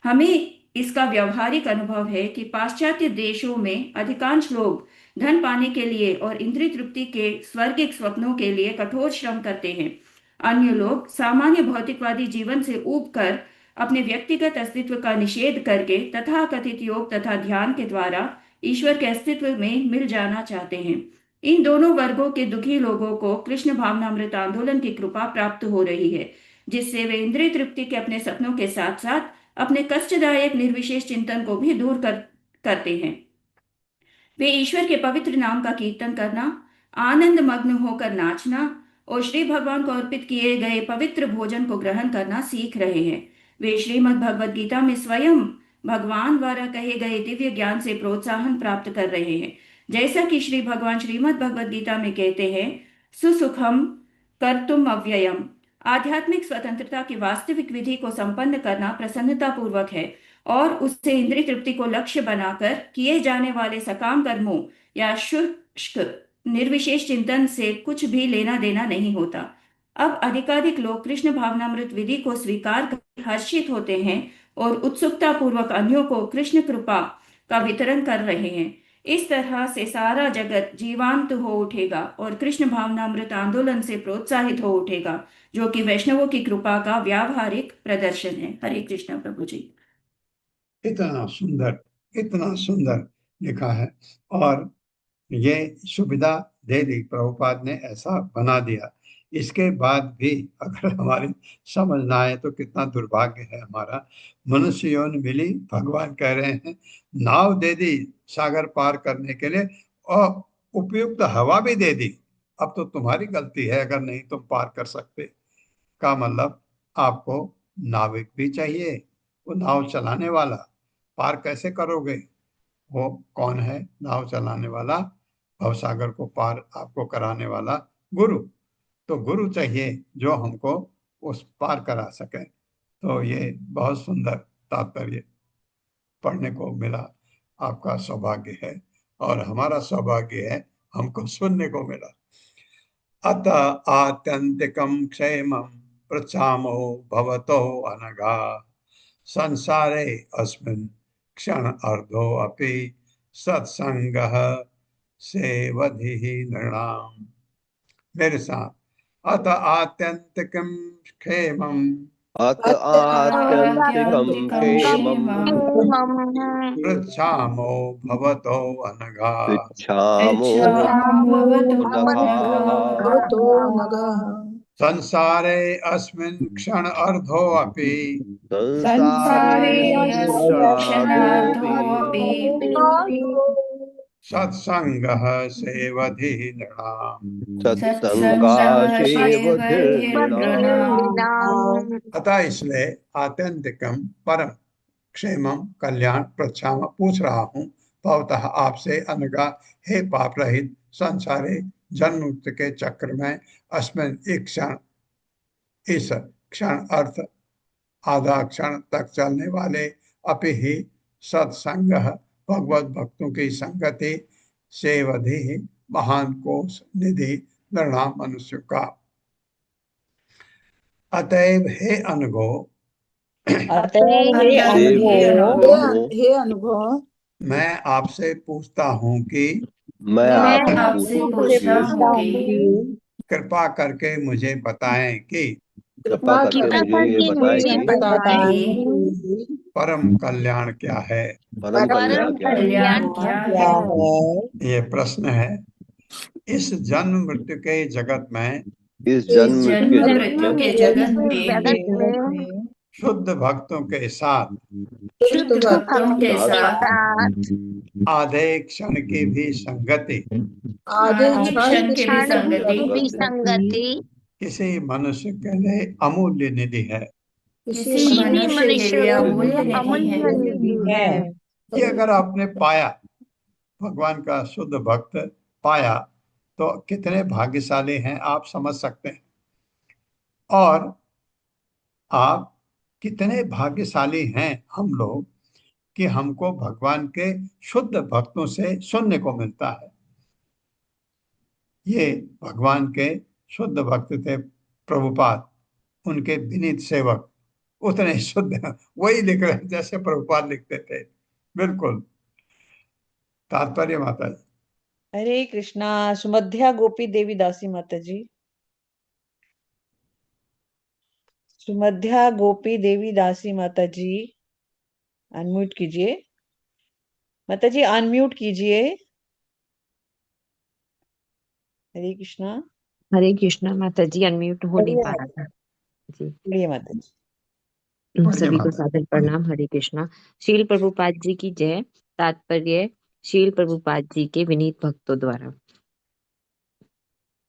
हमें इसका व्यवहारिक अनुभव है कि पाश्चात्य देशों में अधिकांश लोग धन पाने के लिए और इंद्रिय तृप्ति के स्वर्गिक स्वप्नों के लिए कठोर श्रम करते हैं। अन्य लोग सामान्य भौतिकवादी जीवन से ऊब कर अपने व्यक्तिगत अस्तित्व का निषेध करके तथाकथित योग तथा ध्यान के द्वारा ईश्वर के अस्तित्व में मिल जाना चाहते हैं। इन दोनों वर्गों के दुखी लोगों को कृष्ण भावनामृत आंदोलन की कृपा प्राप्त हो रही है, जिससे वे इंद्रिय तृप्ति के अपने सपनों के साथ साथ अपने कष्टदायक निर्विशेष चिंतन को भी दूर करते हैं। वे ईश्वर के पवित्र नाम का कीर्तन करना, आनंद मग्न होकर नाचना और श्री भगवान को अर्पित किए गए पवित्र भोजन को ग्रहण करना सीख रहे हैं। वे श्रीमद् भगवद गीता में स्वयं भगवान द्वारा कहे गए दिव्य ज्ञान से प्रोत्साहन प्राप्त कर रहे हैं। जैसा कि श्री भगवान श्रीमद् भगवद गीता में कहते हैं, सुसुखम कर्तुम अव्ययम। आध्यात्मिक स्वतंत्रता की वास्तविक विधि को संपन्न करना प्रसन्नता पूर्वक है, और उससे इंद्रिय तृप्ति को लक्ष्य बनाकर किए जाने वाले सकाम कर्मों या शुष्क निर्विशेष चिंतन से कुछ भी लेना देना नहीं होता। अब अधिकाधिक लोग कृष्ण भावनामृत विधि को स्वीकार कर हर्षित होते हैं और उत्सुकता पूर्वक अन्यों को कृष्ण कृपा का वितरण कर रहे हैं। इस तरह से सारा जगत जीवांत हो उठेगा और कृष्ण भावनामृत आंदोलन से प्रोत्साहित हो उठेगा, जो कि वैष्णवों की कृपा का व्यावहारिक प्रदर्शन है। हरे कृष्ण प्रभु जी। इतना सुंदर लिखा है, और ये सुविधा दे दी प्रभुपाद ने, ऐसा बना दिया। इसके बाद भी अगर हमारी समझ ना आए तो कितना दुर्भाग्य है हमारा। मनुष्य यौन मिली, भगवान कह रहे हैं नाव दे दी सागर पार करने के लिए, और उपयुक्त हवा भी दे दी। अब तो तुम्हारी गलती है अगर नहीं तुम पार कर सकते। का मतलब आपको नाविक भी चाहिए, वो नाव चलाने वाला। पार कैसे करोगे? वो कौन है नाव चलाने वाला? भवसागर को पार आपको कराने वाला गुरु। तो गुरु चाहिए जो हमको उस पार करा सके। तो ये बहुत सुंदर तात्पर्य पढ़ने को मिला। आपका सौभाग्य है और हमारा सौभाग्य है, हमको सुनने को मिला। अत आत्यंतिकं क्षेमं पृच्छामो भवतो अनघा संसारे अस्मिन् क्षण अर्धो अपि सत्संगः सेवधिः नृणाम्। मेरे साथ, अत आत्यंतिकं क्षेमं अत आत्यन्तिकं क्षेमम् पृच्छामो भवतो अनघा पृच्छामो पुनः संसारे अस्मिन् क्षण अर्धो अपि संसारे क्षणार्धोऽपि सत्संगः सेवधिः नृणाम्। सत्संगाशेवधिर्नृणाम्। अतः इसलिए आत्यंतिकम परम क्षेमम कल्याण प्रच्छाम पूछ रहा हूँ भवतः आपसे अनगा, हे पाप रहित संसारे जन्म मुक्ति के चक्र में अस्मिन एक क्षण, इस क्षण अर्थ आधा क्षण तक चलने वाले अपि ही सत्संग भगवत भक्तों की संगति सेवधि महान कोश निधि नृणाम मनुष्य का। अतएव हे अनघो, हे अनुभव, मैं आपसे पूछता हूँ कि मैं आपसे आपसे पूछता हूँ कि कृपा करके मुझे बताएं कि कृपा करके मुझे ये बताएं कि परम कल्याण क्या है। परम कल्याण क्या है। कल्याण क्या है। ये प्रश्न है। इस जन्म मृत्यु के जगत में, इस जन्म मृत्यु के जगत में शुद्ध भक्तों के साथ शुद्ध भक्तों के साथ आधे क्षण की भी संगति आधे क्षण की भी संगति किसी मनुष्य के लिए अमूल्य निधि है। किसी मनुष्य के लिए अमूल्य नहीं है। ये अगर आपने पाया, भगवान का शुद्ध भक्त पाया, तो कितने भाग्यशाली हैं आप समझ सकते हैं। और आप कितने भाग्यशाली हैं हम लोग कि हमको भगवान के शुद्ध भक्तों से सुनने को मिलता है। ये भगवान के शुद्ध भक्त थे प्रभुपाद, उनके विनीत सेवक, उतने शुद्ध वही लिख रहे हैं जैसे प्रभुपाद लिखते थे। बिल्कुल तात्पर्य माता जी। हरे कृष्णा। सुमध्या गोपी देवी दासी माता जी। सुमध्या गोपी देवी दासी माता जी, अनम्यूट कीजिए। माता जी अनम्यूट कीजिए। हरे कृष्णा। हरे कृष्णा माता जी, अनम्यूट हो नहीं पा रहा था जी। प्रिय माता जी। सभी को सादर प्रणाम। हरे कृष्णा। शील प्रभुपाद जी की जय। तात्पर्य शील प्रभुपाद जी के विनीत भक्तों द्वारा।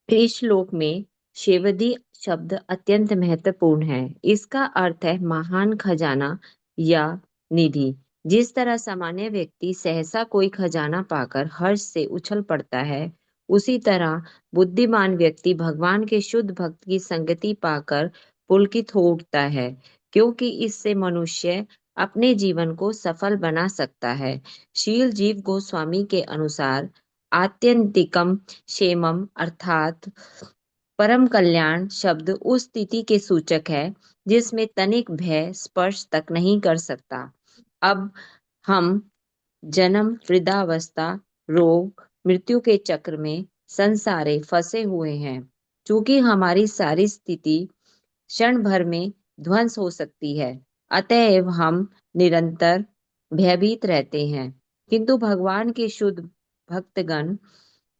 इस श्लोक में शेवदी शब्द अत्यंत महत्वपूर्ण है। इसका अर्थ है महान खजाना या निधि। जिस तरह सामान्य व्यक्ति सहसा कोई खजाना पाकर हर्ष से उछल पड़ता है, उसी तरह बुद्धिमान व्यक्ति भगवान के शुद्ध भक्त की संगति पाकर पुलकित हो उठता है, क्योंकि इससे मनुष्य अपने जीवन को सफल बना सकता है। शील जीव गोस्वामी के अनुसार आत्यंतिकम क्षेमम अर्थात परम कल्याण शब्द उस स्थिति के सूचक है जिसमें तनिक भय स्पर्श तक नहीं कर सकता। अब हम जन्म, वृद्धावस्था, रोग, मृत्यु के चक्र में संसारे फंसे हुए हैं। चूंकि हमारी सारी स्थिति क्षण भर में ध्वंस हो सकती है, अतएव हम निरंतर भयभीत रहते हैं। किंतु भगवान के शुद्ध भक्तगण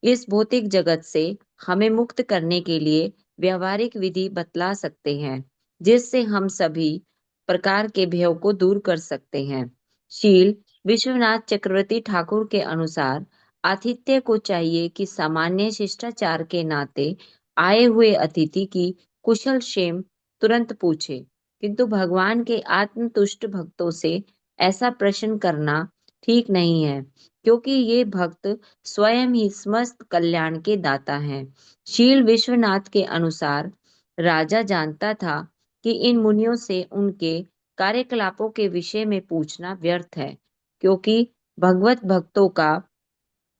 इस भौतिक जगत से हमें मुक्त करने के लिए व्यवहारिक विधि बतला सकते हैं, जिससे हम सभी प्रकार के भयों को दूर कर सकते हैं। शील विश्वनाथ चक्रवर्ती ठाकुर के अनुसार आतिथ्य को चाहिए कि सामान्य शिष्टाचार के नाते आए हुए अतिथि की कुशल क्षेम तुरंत पूछे, किंतु भगवान के आत्मतुष्ट भक्तों से ऐसा प्रश्न करना ठीक नहीं है, क्योंकि ये भक्त स्वयं ही समस्त कल्याण के दाता हैं। शील विश्वनाथ के अनुसार राजा जानता था कि इन मुनियों से उनके कार्यकलापों के विषय में पूछना व्यर्थ है, क्योंकि भगवत भक्तों का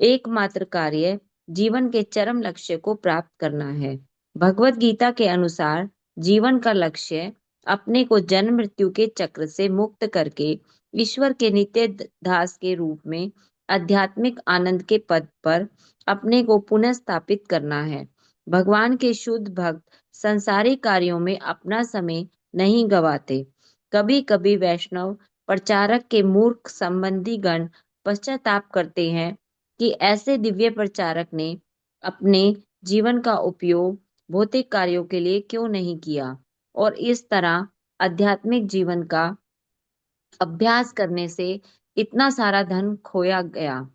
एकमात्र कार्य जीवन के चरम लक्ष्य को प्राप्त करना है। भगवत गीता के अनुसार जीवन का लक्ष्य अपने को जन्म मृत्यु के चक्र से मुक्त करके ईश्वर के नित्य दास के रूप में आध्यात्मिक आनंद के पद पर अपने को पुनः स्थापित करना है। भगवान के शुद्ध भक्त संसारिक कार्यों में अपना समय नहीं गवाते। कभी कभी वैष्णव प्रचारक के मूर्ख संबंधी गण पश्चाताप करते हैं कि ऐसे दिव्य प्रचारक ने अपने जीवन का उपयोग भौतिक कार्यों के लिए क्यों नहीं किया, और इस तरह आध्यात्मिक जीवन का अभ्यास करने से इतना सारा धन खोया गया।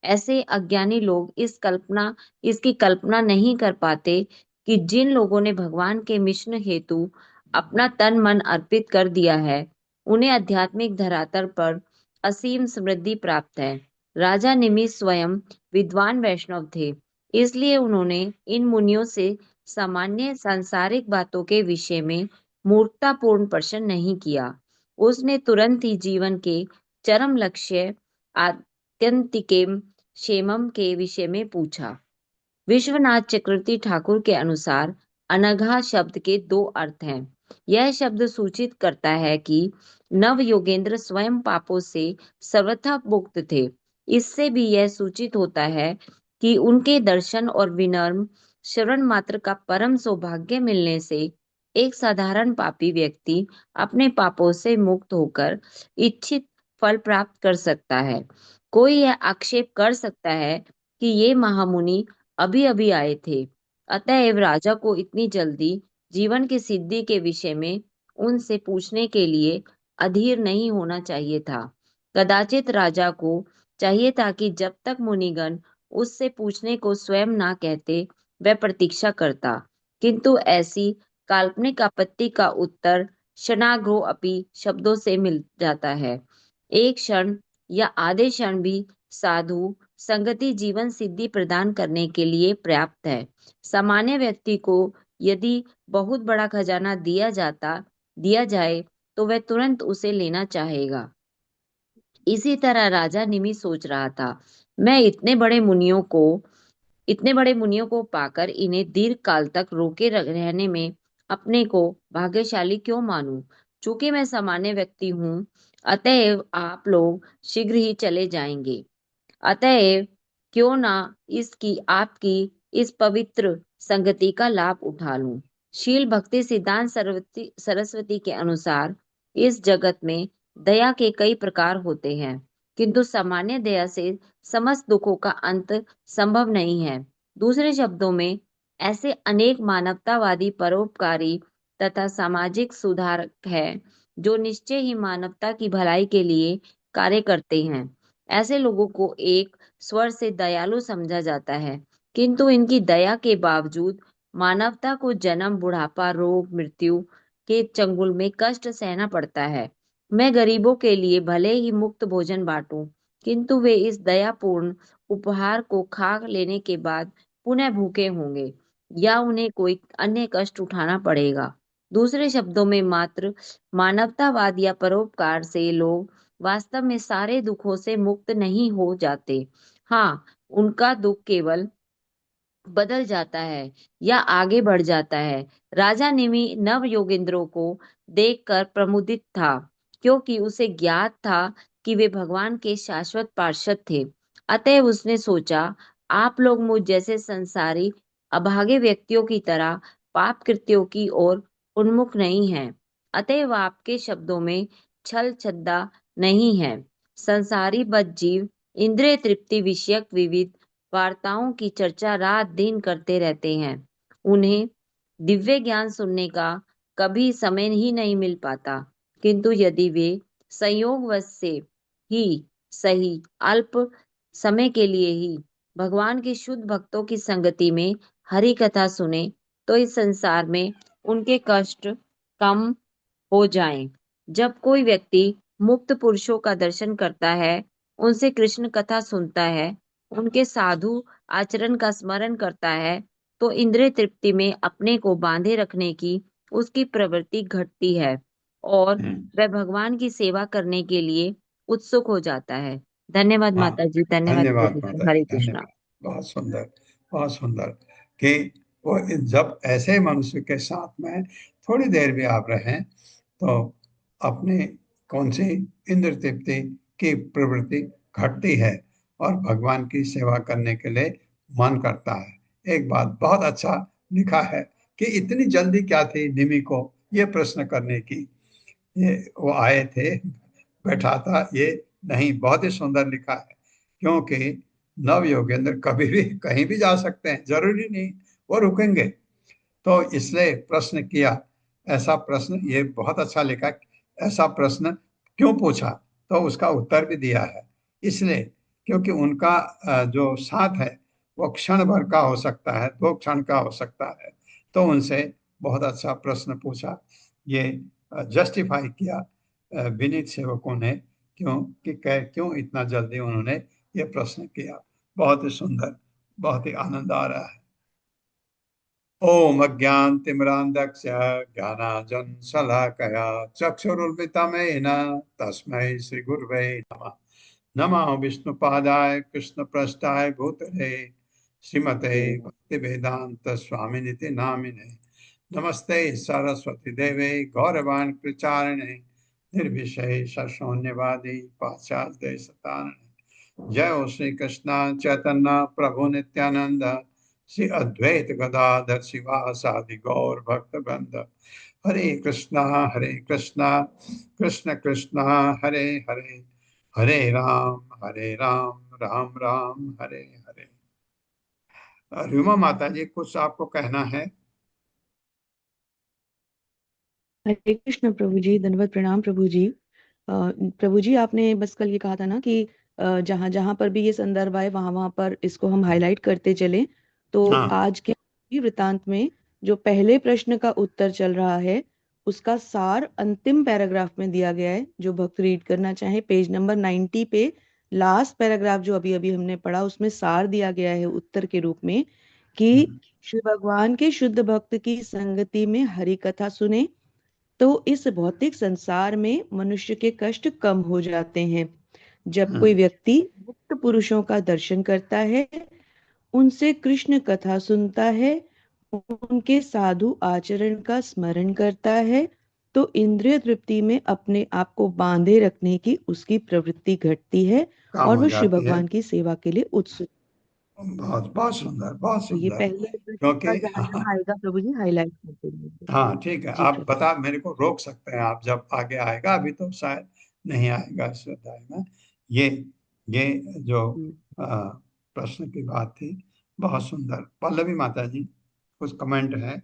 ऐसे अज्ञानी लोग इसकी कल्पना नहीं कर पाते कि जिन लोगों ने भगवान के मिशन हेतु अपना तन मन अर्पित कर दिया है, उन्हें आध्यात्मिक धरातल पर असीम समृद्धि प्राप्त है। राजा निमि स्वयं विद्वान वैष्णव थे, इसलिए उन्होंने इन मुनियों से सामान्य सांसारिक बातों के विषय में मूर्खतापूर्ण प्रश्न नहीं किया। उसने तुरंत ही जीवन के चरम लक्ष्य आत्यंतिकेम क्षेमम के विषय में पूछा। विश्वनाथ चक्रवर्ती ठाकुर के अनुसार अनघा शब्द के दो अर्थ हैं। यह शब्द सूचित करता है कि नव योगेंद्र स्वयं पापों से सर्वथा मुक्त थे। इससे भी यह सूचित होता है कि उनके दर्शन और विनम्र श्रवण मात्र का परम सौभाग्य मिलने से एक साधारण पापी व्यक्ति अपने पापों से मुक्त होकर इच्छित फल प्राप्त कर सकता है। कोई यह आक्षेप कर सकता है कि ये महामुनि अभी अभी आए थे, अतएव राजा को इतनी जल्दी जीवन की सिद्धि के विषय में उनसे पूछने के लिए अधीर नहीं होना चाहिए था। कदाचित राजा को चाहिए था कि जब तक मुनिगण उससे पूछने को स्वयं ना कहते, वह प्रतीक्षा करता, किंतु ऐसी काल्पनिक आपत्ति का उत्तर क्षणार्घो अपि शब्दों से मिल जाता है। एक क्षण या आधे क्षण भी साधु संगति जीवन सिद्धि प्रदान करने के लिए पर्याप्त है। सामान्य व्यक्ति को यदि बहुत बड़ा खजाना दिया जाए तो वह तुरंत उसे लेना चाहेगा। इसी तरह राजा निमि सोच रहा था, मैं इतने बड़े मुनियों को पाकर इन्हें दीर्घ काल तक रोके रहने में अपने को भाग्यशाली क्यों मानूं? चूंकि मैं सामान्य व्यक्ति हूँ, अतएव आप लोग शीघ्र ही चले जाएंगे। अतएव क्यों ना आपकी इस पवित्र संगति का लाभ उठा लूं। शील भक्ति सिद्धांत सरस्वती के अनुसार इस जगत में दया के कई प्रकार होते हैं, किंतु सामान्य दया से समस्त दुखों का अंत संभव नहीं है। दूसरे शब्दों में ऐसे अनेक मानवतावादी परोपकारी तथा सामाजिक सुधारक हैं जो निश्चय ही मानवता की भलाई के लिए कार्य करते हैं। ऐसे लोगों को एक स्वर से दयालु समझा जाता है, किंतु इनकी दया के बावजूद मानवता को जन्म, बुढ़ापा, रोग, मृत्यु के चंगुल में कष्ट सहना पड़ता है। मैं गरीबों के लिए भले ही मुफ्त भोजन बांटूं, किंतु वे इस दयापूर्ण उपहार को खा लेने के बाद पुनः भूखे होंगे या उन्हें कोई अन्य कष्ट उठाना पड़ेगा। दूसरे शब्दों में मात्र मानवतावाद या परोपकार से लोग वास्तव में सारे दुखों से मुक्त नहीं हो जाते। हाँ, उनका दुख केवल बदल जाता है या आगे बढ़ जाता है। राजा निमि नव योगेंद्रों को देखकर प्रमुदित था, क्योंकि उसे ज्ञात था कि वे भगवान के शाश्वत पार्षद थे। अतएव उसने सोचा, आप लोग मुझ जैसे संसारी अभागे व्यक्तियों की तरह पाप कृत्यों की ओर उन्मुख नहीं हैं। अतएव आपके शब्दों में छल छद्दा नहीं है। संसारी बद्ध जीव इंद्रिय तृप्ति विषयक विविध वार्ताओं की चर्चा रात दिन करते रहते हैं। उन्हें दिव्य ज्ञान सुनने का कभी समय ही नहीं मिल पाता, किंतु यदि वे संयोगवश से ही सही अल्प समय के लिए ही भगवान के शुद्ध भक्तों की संगति में हरि कथा सुने तो इस संसार में उनके कष्ट कम हो जाएं। जब कोई व्यक्ति मुक्त पुरुषों का दर्शन करता है, उनसे कृष्ण कथा सुनता है, उनके साधु आचरण का स्मरण करता है, तो इंद्रिय तृप्ति में अपने को बांधे रखने की उसकी प्रवृत्ति घटती है और हम्म, वह भगवान की सेवा करने के लिए उत्सुक हो जाता है। धन्यवाद हाँ, माता जी, धन्यवाद धन्यवाद प्रभु जी, माता जी, हरे कृष्णा। धन्यवाद। बहुत सुंदर, बहुत सुंदर। कि वो जब ऐसे मनुष्य के साथ में थोड़ी देर भी आप रहें तो अपनी कौन सी इंद्र तृप्ति की प्रवृत्ति घटती है और भगवान की सेवा करने के लिए मन करता है। एक बात बहुत अच्छा लिखा है कि इतनी जल्दी क्या थी निमि को ये प्रश्न करने की। ये वो आए थे, बैठा था, ये नहीं, बहुत ही सुंदर लिखा है। क्योंकि नव योगेंद्र कभी भी कहीं भी जा सकते हैं, जरूरी नहीं वो रुकेंगे। तो इसलिए प्रश्न किया, ऐसा प्रश्न, ये बहुत अच्छा लिखा, ऐसा प्रश्न क्यों पूछा, तो उसका उत्तर भी दिया है। इसलिए क्योंकि उनका जो साथ है वो क्षण भर का हो सकता है, 2 क्षण का हो सकता है। तो उनसे बहुत अच्छा प्रश्न पूछा, ये जस्टिफाई किया विनीत सेवकों ने, क्यों इतना जल्दी उन्होंने ये प्रश्न किया। बहुत ही सुंदर, बहुत ही आनंद आ रहा है। ओम अज्ञानतिमिरान्धस्य ज्ञानाञ्जनशलाकया चक्षुरुन्मिलितं तस्मै श्रीगुरवे नमः। नमः विष्णुपादाय कृष्णप्रेष्ठाय भूतले श्रीमते भक्तिवेदांत स्वामिनिति नामिने। नमस्ते सरस्वती देवे गौरवाणी प्रचारिणे निर्विशेष शून्यवादी पाश्चात्य देशतारिणे। जय हो श्री कृष्ण चैतन्य प्रभु नित्यानंद श्री अद्वैत गदाधर शिवासादि गौर भक्त वृंद। हरे कृष्णा कृष्ण कृष्ण हरे हरे, हरे राम राम राम हरे हरे। रूमा माता जी, कुछ आपको कहना है? हरे कृष्ण प्रभु जी, धन्यवाद प्रणाम प्रभु जी। प्रभु जी, आपने बस कल ये कहा था ना कि जहां जहां पर भी ये संदर्भ आए वहां वहां पर इसको हम हाईलाइट करते चलें। तो हाँ, आज के वृतांत में जो पहले प्रश्न का उत्तर चल रहा है उसका सार अंतिम पैराग्राफ में दिया गया है। जो भक्त रीड करना चाहे, पेज नंबर 90 पे लास्ट पैराग्राफ जो अभी अभी हमने पढ़ा उसमें सार दिया गया है उत्तर के रूप में कि श्री भगवान के शुद्ध भक्त की संगति में हरि कथा सुने तो इस भौतिक संसार में मनुष्य के कष्ट कम हो जाते हैं। जब कोई व्यक्ति मुक्त पुरुषों का दर्शन करता है, उनसे कृष्ण कथा सुनता है, उनके साधु आचरण का स्मरण करता है, तो इंद्रिय तृप्ति में अपने आप को बांधे रखने की उसकी प्रवृत्ति घटती है काम और हो वह श्री जाती है। भगवान की सेवा के लिए उत्सुक। बहुत बहुत सुंदर, बहुत तो ये सुंदर। पहले प्रश्न क्योंकि का जहाँ जहाँ आएगा प्रभु जी हाईलाइट करते रहिए। हाँ, ठीक है, जी आप प्रभु बता, मेरे को रोक सकते हैं आप जब आगे आएगा, अभी तो शायद नहीं आएगा इस अध्याय में। ये ये जो जी। प्रश्न की बात थी, बहुत सुंदर। पल्लवी माता जी, कुछ कमेंट है?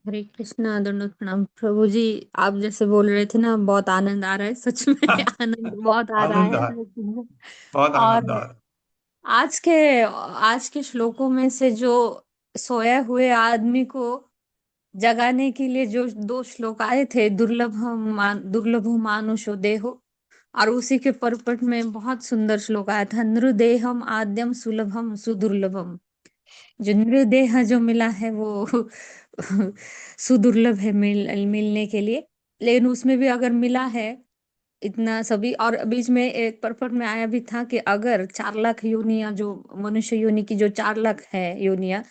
हरे कृष्णा, दंडोत प्रणाम प्रभु जी। आप जैसे बोल रहे थे ना, बहुत आनंद आ रहा है, सच में आनंद बहुत आ रहा आनंद है आ हमें सुनकर। बहुत आनंद आ और रहा। आज के आज के श्लोकों में से जो सोए हुए आदमी को जगाने के लिए जो 2 श्लोक आए थे, दुर्लभो मानुषो देहो, और उसी के परपट में बहुत सुंदर श्लोक आया था, नृदेहम आद्यम सुलभम सुदुर्लभम। जो नृदेह जो मिला है वो सुदुर्लभ है मिलने के लिए, लेकिन उसमें भी अगर मिला है इतना सभी, और बीच में एक परपट में आया भी था कि अगर 4 लाख योनियां, जो मनुष्य योनि की जो 4 लाख है योनियां,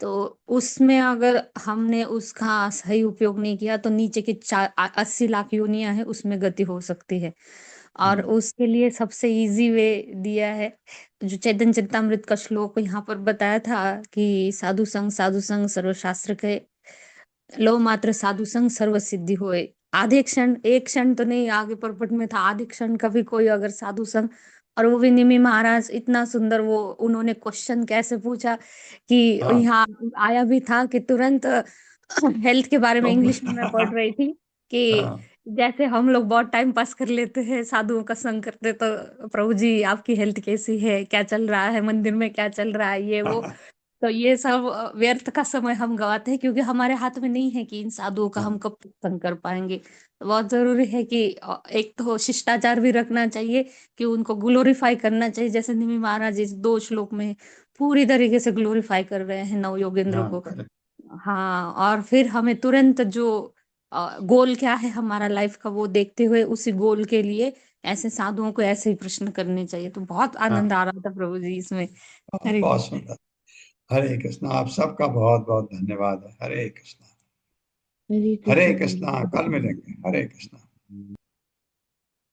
तो उसमें अगर हमने उसका सही उपयोग नहीं किया तो नीचे के 80 लाख योनियां है उसमें गति हो सकती है। और उसके लिए सबसे इजी वे दिया है, जो चैतन्य चरितामृत का श्लोक यहाँ पर बताया था कि साधु संग सर्वशास्त्र के लो मात्र साधु संग सर्व सिद्धि होए। आधे क्षण, एक क्षण तो नहीं, आगे परपट में था आधे क्षण का भी कोई अगर साधु संग, और वो भी निमि महाराज इतना सुंदर, वो उन्होंने क्वेश्चन कैसे पूछा कि हाँ, यहाँ आया भी था कि तुरंत हेल्थ के बारे में तो इंग्लिश में मैं पढ़ रही थी कि हाँ, जैसे हम लोग बहुत टाइम पास कर लेते हैं साधुओं का संग करते, तो प्रभु जी आपकी हेल्थ कैसी है, क्या चल रहा है, मंदिर में क्या चल रहा है, ये वो। तो ये सब व्यर्थ का समय हम गवाते हैं, क्योंकि हमारे हाथ में नहीं है कि इन साधुओं का हम कब तक संग कर पाएंगे। तो बहुत जरूरी है कि एक तो शिष्टाचार भी रखना चाहिए, कि उनको ग्लोरीफाई करना चाहिए, जैसे निमि महाराज इस 2 श्लोक में पूरी तरीके से ग्लोरीफाई कर रहे हैं नव योगेंद्र हाँ, को। करेक्ट। हाँ, और फिर हमें तुरंत जो गोल क्या है हमारा लाइफ का वो देखते हुए उसी गोल के लिए ऐसे साधुओं को ऐसे ही प्रश्न करने चाहिए। तो बहुत आनंद आ रहा था प्रभु जी इसमें। हरे बहुत कृष्ण। सुंदर। हरे कृष्णा। आप सबका बहुत बहुत धन्यवाद है। हरे कृष्णा। हरे हरे कृष्ण। कृष्णा। कल मिलेंगे। हरे कृष्णा।